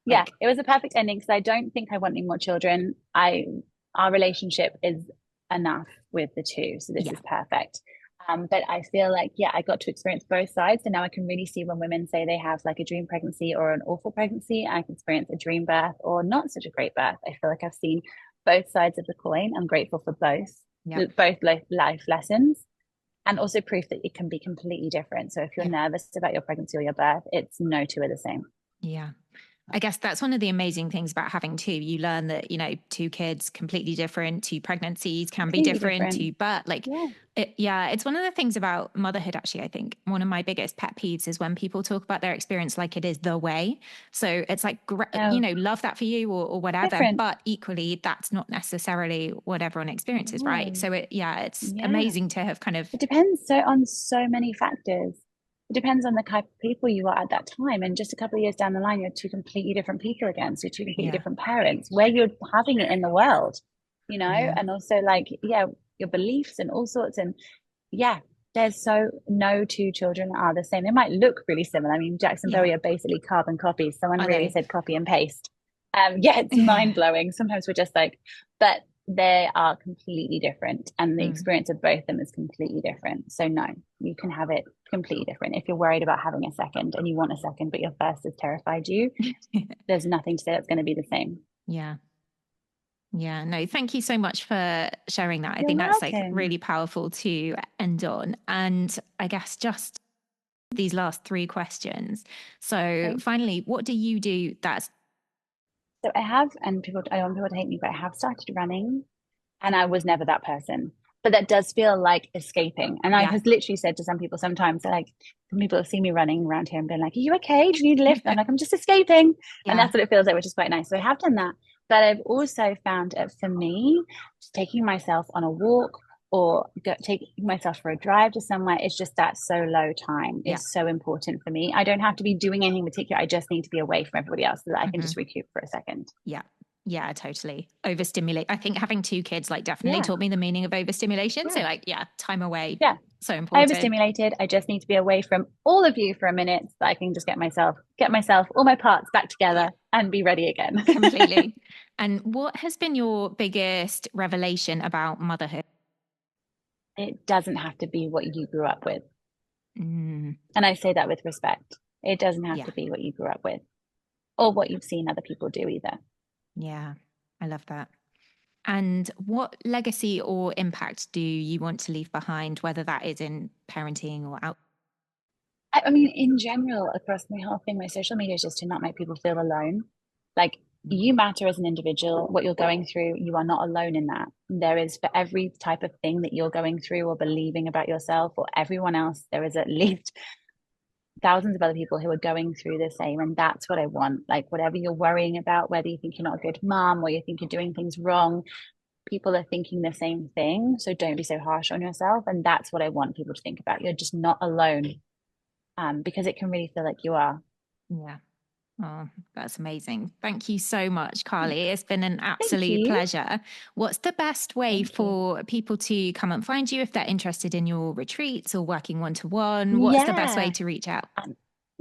Yeah. Like, It was a perfect ending because I don't think I want any more children. Our relationship is enough with the two. So this yeah. is perfect. But I feel like, yeah, I got to experience both sides. And now I can really see when women say they have like a dream pregnancy or an awful pregnancy, I can experience a dream birth or not such a great birth. I feel like I've seen both sides of the coin. I'm grateful for Yep. both life lessons and also proof that it can be completely different. So if you're Yeah. nervous about your pregnancy or your birth, it's no two are the same. Yeah. I guess that's one of the amazing things about having two. You learn that, two kids completely different, two pregnancies can be Completely different, different. two but like Yeah. yeah, it's one of the things about motherhood actually. I think one of my biggest pet peeves is when people talk about their experience like it is the way. So it's like No, love that for you or whatever, different. but equally that's not necessarily what everyone experiences, right? No. So it's Yeah. amazing to have kind of It depends on so many factors. It depends on the type of people you are at that time. And just a couple of years down the line, you're two completely different people again. So two completely yeah, different parents, where you're having it in the world, yeah, and also like, yeah, your beliefs and all sorts. And yeah, there's no two children are the same. They might look really similar. I mean, Jackson yeah. Bowie are basically carbon copies. Someone Are really they? said copy and paste. Yeah, it's mind blowing. Sometimes we're just like, but they are completely different, and the Mm. experience of both of them is completely different. So no, you can have it completely different. If you're worried about having a second and you want a second, but your first has terrified you, there's nothing to say that's going to be the same. Yeah. Yeah, no, thank you so much for sharing that. I You're think that's like welcome. really powerful to end on. And I guess just these last three questions. So, Okay. finally, what do you do that's So I have, and I want people to hate me, but I have started running, and I was never that person. But that does feel like escaping. And I yeah. have literally said to some people sometimes, like, some people have seen me running around here and been like, are you okay? Do you need a lift? I'm like, I'm just escaping. And Yeah. that's what it feels like, which is quite nice. So I have done that. But I've also found it for me, just taking myself on a walk or taking myself for a drive to somewhere, it's just that solo time Yeah. is so important for me. I don't have to be doing anything particular. I just need to be away from everybody else so that I can Hmm. just recoup for a second. Yeah. Yeah, totally. Overstimulate. I think having two kids like definitely Yeah. taught me the meaning of overstimulation. So Yeah. like, yeah, time away, Yeah. so important. Overstimulated. I just need to be away from all of you for a minute so I can just get myself, all my parts back Yeah, together and be ready again. completely. And what has been your biggest revelation about motherhood? It doesn't have to be what you grew up with. Mm, And I say that with respect. It doesn't have yeah. to be what you grew up with or what you've seen other people do either. Yeah, I love that. And what legacy or impact do you want to leave behind, whether that is in parenting or out? I mean, in general, across my whole thing, my social media is just to not make people feel alone. Like, you matter as an individual. What you're going through, you are not alone in that. There is, for every type of thing that you're going through or believing about yourself or everyone else, there is at least thousands of other people who are going through the same. And that's what I want. Like, whatever you're worrying about, whether you think you're not a good mom or you think you're doing things wrong, people are thinking the same thing. So don't be so harsh on yourself. And that's what I want people to think about. You're just not alone, because it can really feel like you are. Yeah. Oh, that's amazing. Thank you so much, CARLY. It's been an Thank absolute you. pleasure. What's the best way Thank you. for people to come and find you if they're interested in your retreats or working one-to-one? What's the best way Yeah. to reach out?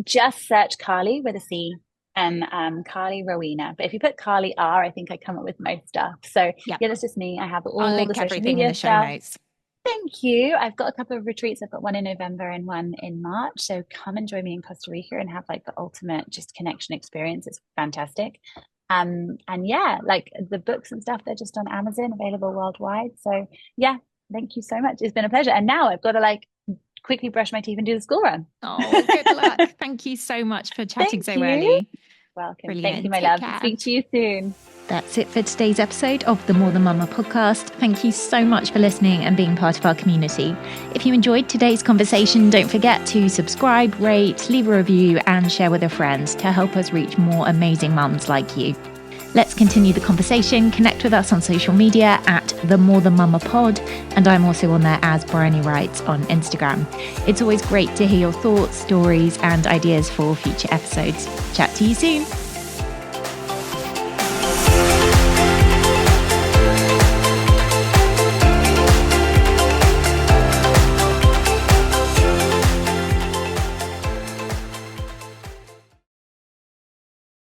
Just search Carly with a C and Carly Rowena. But if you put Carly R, I think I come up with most stuff. So Yep. yeah, that's just me. I have I'll all the link social everything in media the show stuff. notes. Thank you. I've got a couple of retreats. I've got one in November and one in March. So come and join me in Costa Rica and have like the ultimate just connection experience. It's fantastic. And yeah, like the books and stuff, they're just on Amazon, available worldwide. So yeah, thank you so much. It's been a pleasure. And now I've got to like quickly brush my teeth and do the school run. Oh, good luck. Thank you so much for chatting Thank so you. early. Welcome. Thank you, Brilliant. my Take love. care. Speak to you soon. That's it for today's episode of the More Than Mama podcast. Thank you so much for listening and being part of our community. If you enjoyed today's conversation, don't forget to subscribe, rate, leave a review, and share with your friends to help us reach more amazing mums like you. Let's continue the conversation. Connect with us on social media at the More Than Mama pod, and I'm also on there as Bryony Writes on Instagram. It's always great to hear your thoughts, stories, and ideas for future episodes. Chat to you soon.